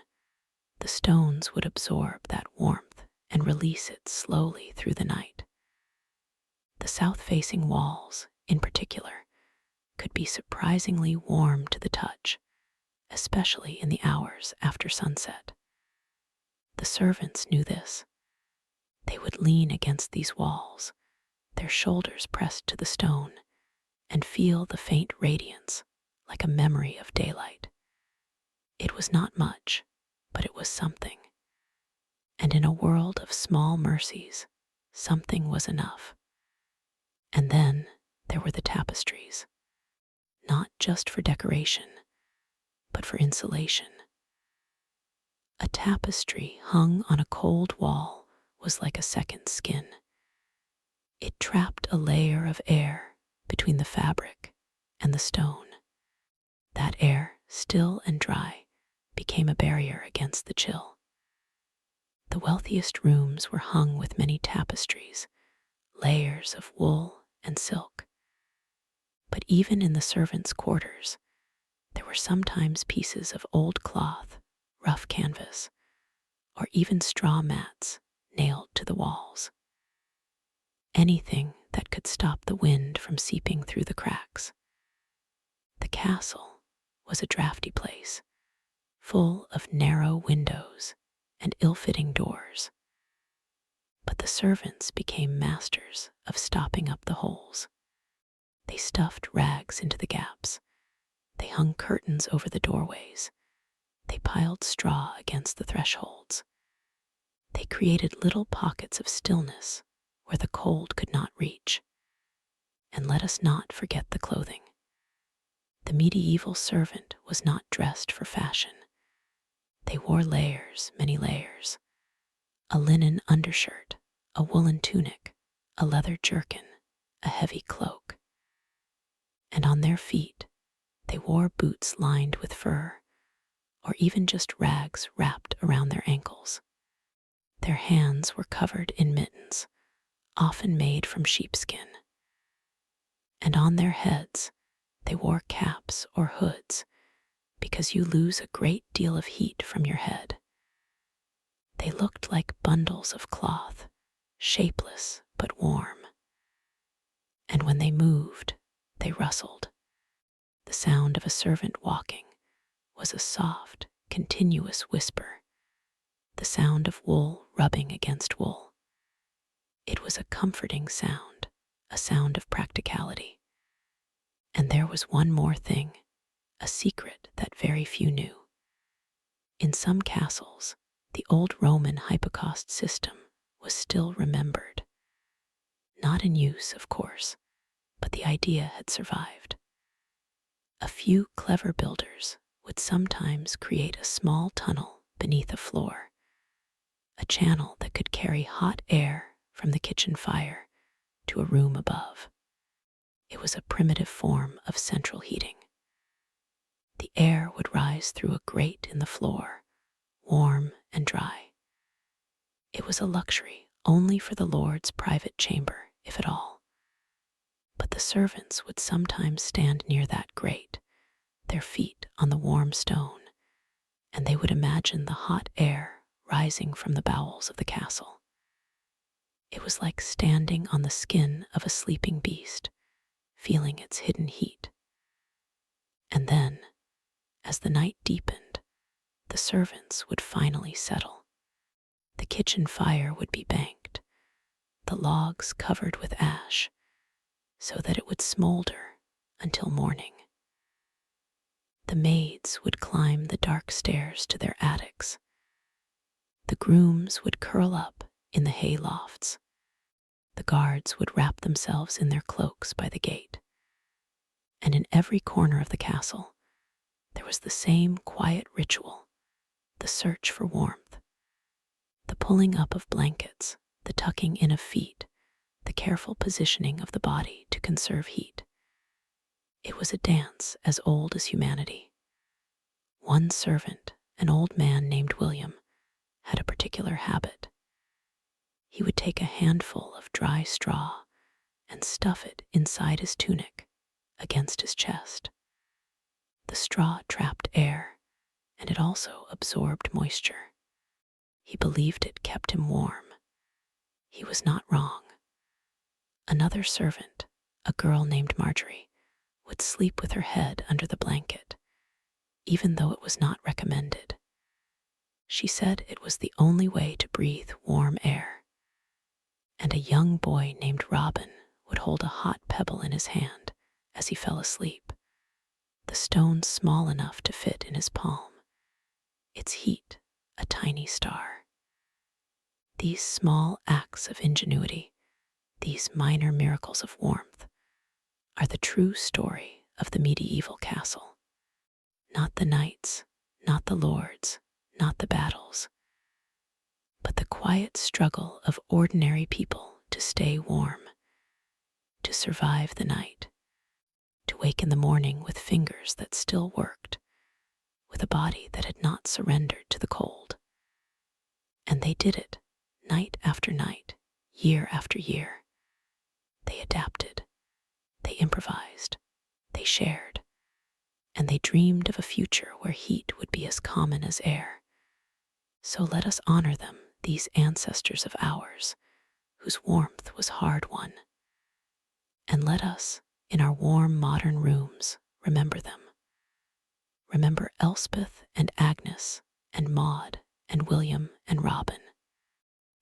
the stones would absorb that warmth and release it slowly through the night. The south-facing walls, in particular, could be surprisingly warm to the touch, especially in the hours after sunset. The servants knew this. They would lean against these walls, their shoulders pressed to the stone, and feel the faint radiance like a memory of daylight. It was not much, but it was something. And in a world of small mercies, something was enough. And then there were the tapestries, not just for decoration, but for insulation. A tapestry hung on a cold wall was like a second skin. It trapped a layer of air between the fabric and the stone. That air, still and dry, became a barrier against the chill. The wealthiest rooms were hung with many tapestries, layers of wool and silk. But even in the servants' quarters, there were sometimes pieces of old cloth, rough canvas, or even straw mats nailed to the walls. Anything that could stop the wind from seeping through the cracks. The castle was a drafty place, full of narrow windows and ill-fitting doors. But the servants became masters of stopping up the holes. They stuffed rags into the gaps. They hung curtains over the doorways. They piled straw against the thresholds. They created little pockets of stillness where the cold could not reach. And let us not forget the clothing. The medieval servant was not dressed for fashion. They wore layers, many layers. A linen undershirt, a woolen tunic, a leather jerkin, a heavy cloak. And on their feet, they wore boots lined with fur, or even just rags wrapped around their ankles. Their hands were covered in mittens, often made from sheepskin. And on their heads, they wore caps or hoods, because you lose a great deal of heat from your head. They looked like bundles of cloth, shapeless but warm. And when they moved, they rustled. The sound of a servant walking was a soft, continuous whisper, the sound of wool rubbing against wool. It was a comforting sound, a sound of practicality. And there was one more thing, a secret that very few knew. In some castles, the old Roman hypocaust system was still remembered. Not in use, of course, but the idea had survived. A few clever builders would sometimes create a small tunnel beneath a floor, a channel that could carry hot air from the kitchen fire to a room above. It was a primitive form of central heating. The air would rise through a grate in the floor, warm and dry. It was a luxury only for the lord's private chamber, if at all. But the servants would sometimes stand near that grate, their feet on the warm stone, and they would imagine the hot air rising from the bowels of the castle. It was like standing on the skin of a sleeping beast, feeling its hidden heat. And then, as the night deepened, the servants would finally settle. The kitchen fire would be banked, the logs covered with ash, so that it would smolder until morning. The maids would climb the dark stairs to their attics. The grooms would curl up in the hay lofts. The guards would wrap themselves in their cloaks by the gate. And in every corner of the castle, there was the same quiet ritual, the search for warmth, the pulling up of blankets, the tucking in of feet, the careful positioning of the body to conserve heat. It was a dance as old as humanity, one servant, an old man named William, had a particular habit. He would take a handful of dry straw and stuff it inside his tunic against his chest. The straw trapped air, and it also absorbed moisture. He believed it kept him warm. He was not wrong. Another servant, a girl named Marjorie, would sleep with her head under the blanket, even though it was not recommended. She said it was the only way to breathe warm air. And a young boy named Robin would hold a hot pebble in his hand as he fell asleep, the stone small enough to fit in his palm, its heat a tiny star. These small acts of ingenuity, these minor miracles of warmth, are the true story of the medieval castle. Not the knights, not the lords, not the battles, but the quiet struggle of ordinary people to stay warm, to survive the night, to wake in the morning with fingers that still worked, with a body that had not surrendered to the cold. And they did it, night after night, year after year. They adapted, they improvised, they shared, and they dreamed of a future where heat would be as common as air. So let us honor them, these ancestors of ours, whose warmth was hard-won. And let us, in our warm modern rooms, remember them. Remember Elspeth and Agnes and Maud and William and Robin.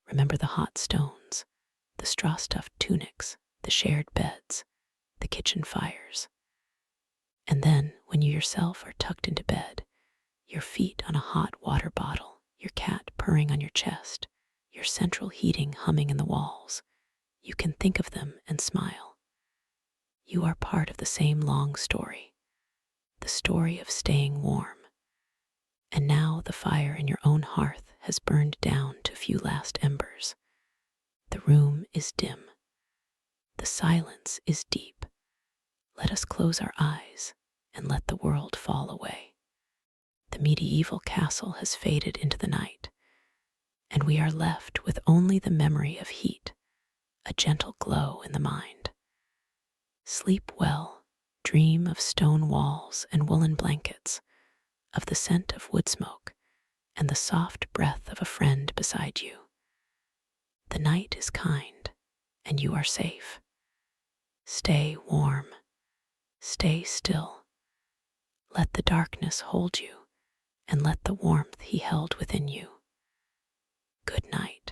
Remember the hot stones, the straw-stuffed tunics, the shared beds, the kitchen fires. And then, when you yourself are tucked into bed, your feet on a hot water bottle, your cat purring on your chest, your central heating humming in the walls, you can think of them and smile. You are part of the same long story, the story of staying warm. And now the fire in your own hearth has burned down to a few last embers. The room is dim. The silence is deep. Let us close our eyes and let the world fall away. The medieval castle has faded into the night, and we are left with only the memory of heat, a gentle glow in the mind. Sleep well, dream of stone walls and woolen blankets, of the scent of wood smoke and the soft breath of a friend beside you. The night is kind, and you are safe. Stay warm, stay still. Let the darkness hold you, and let the warmth he held within you. Good night.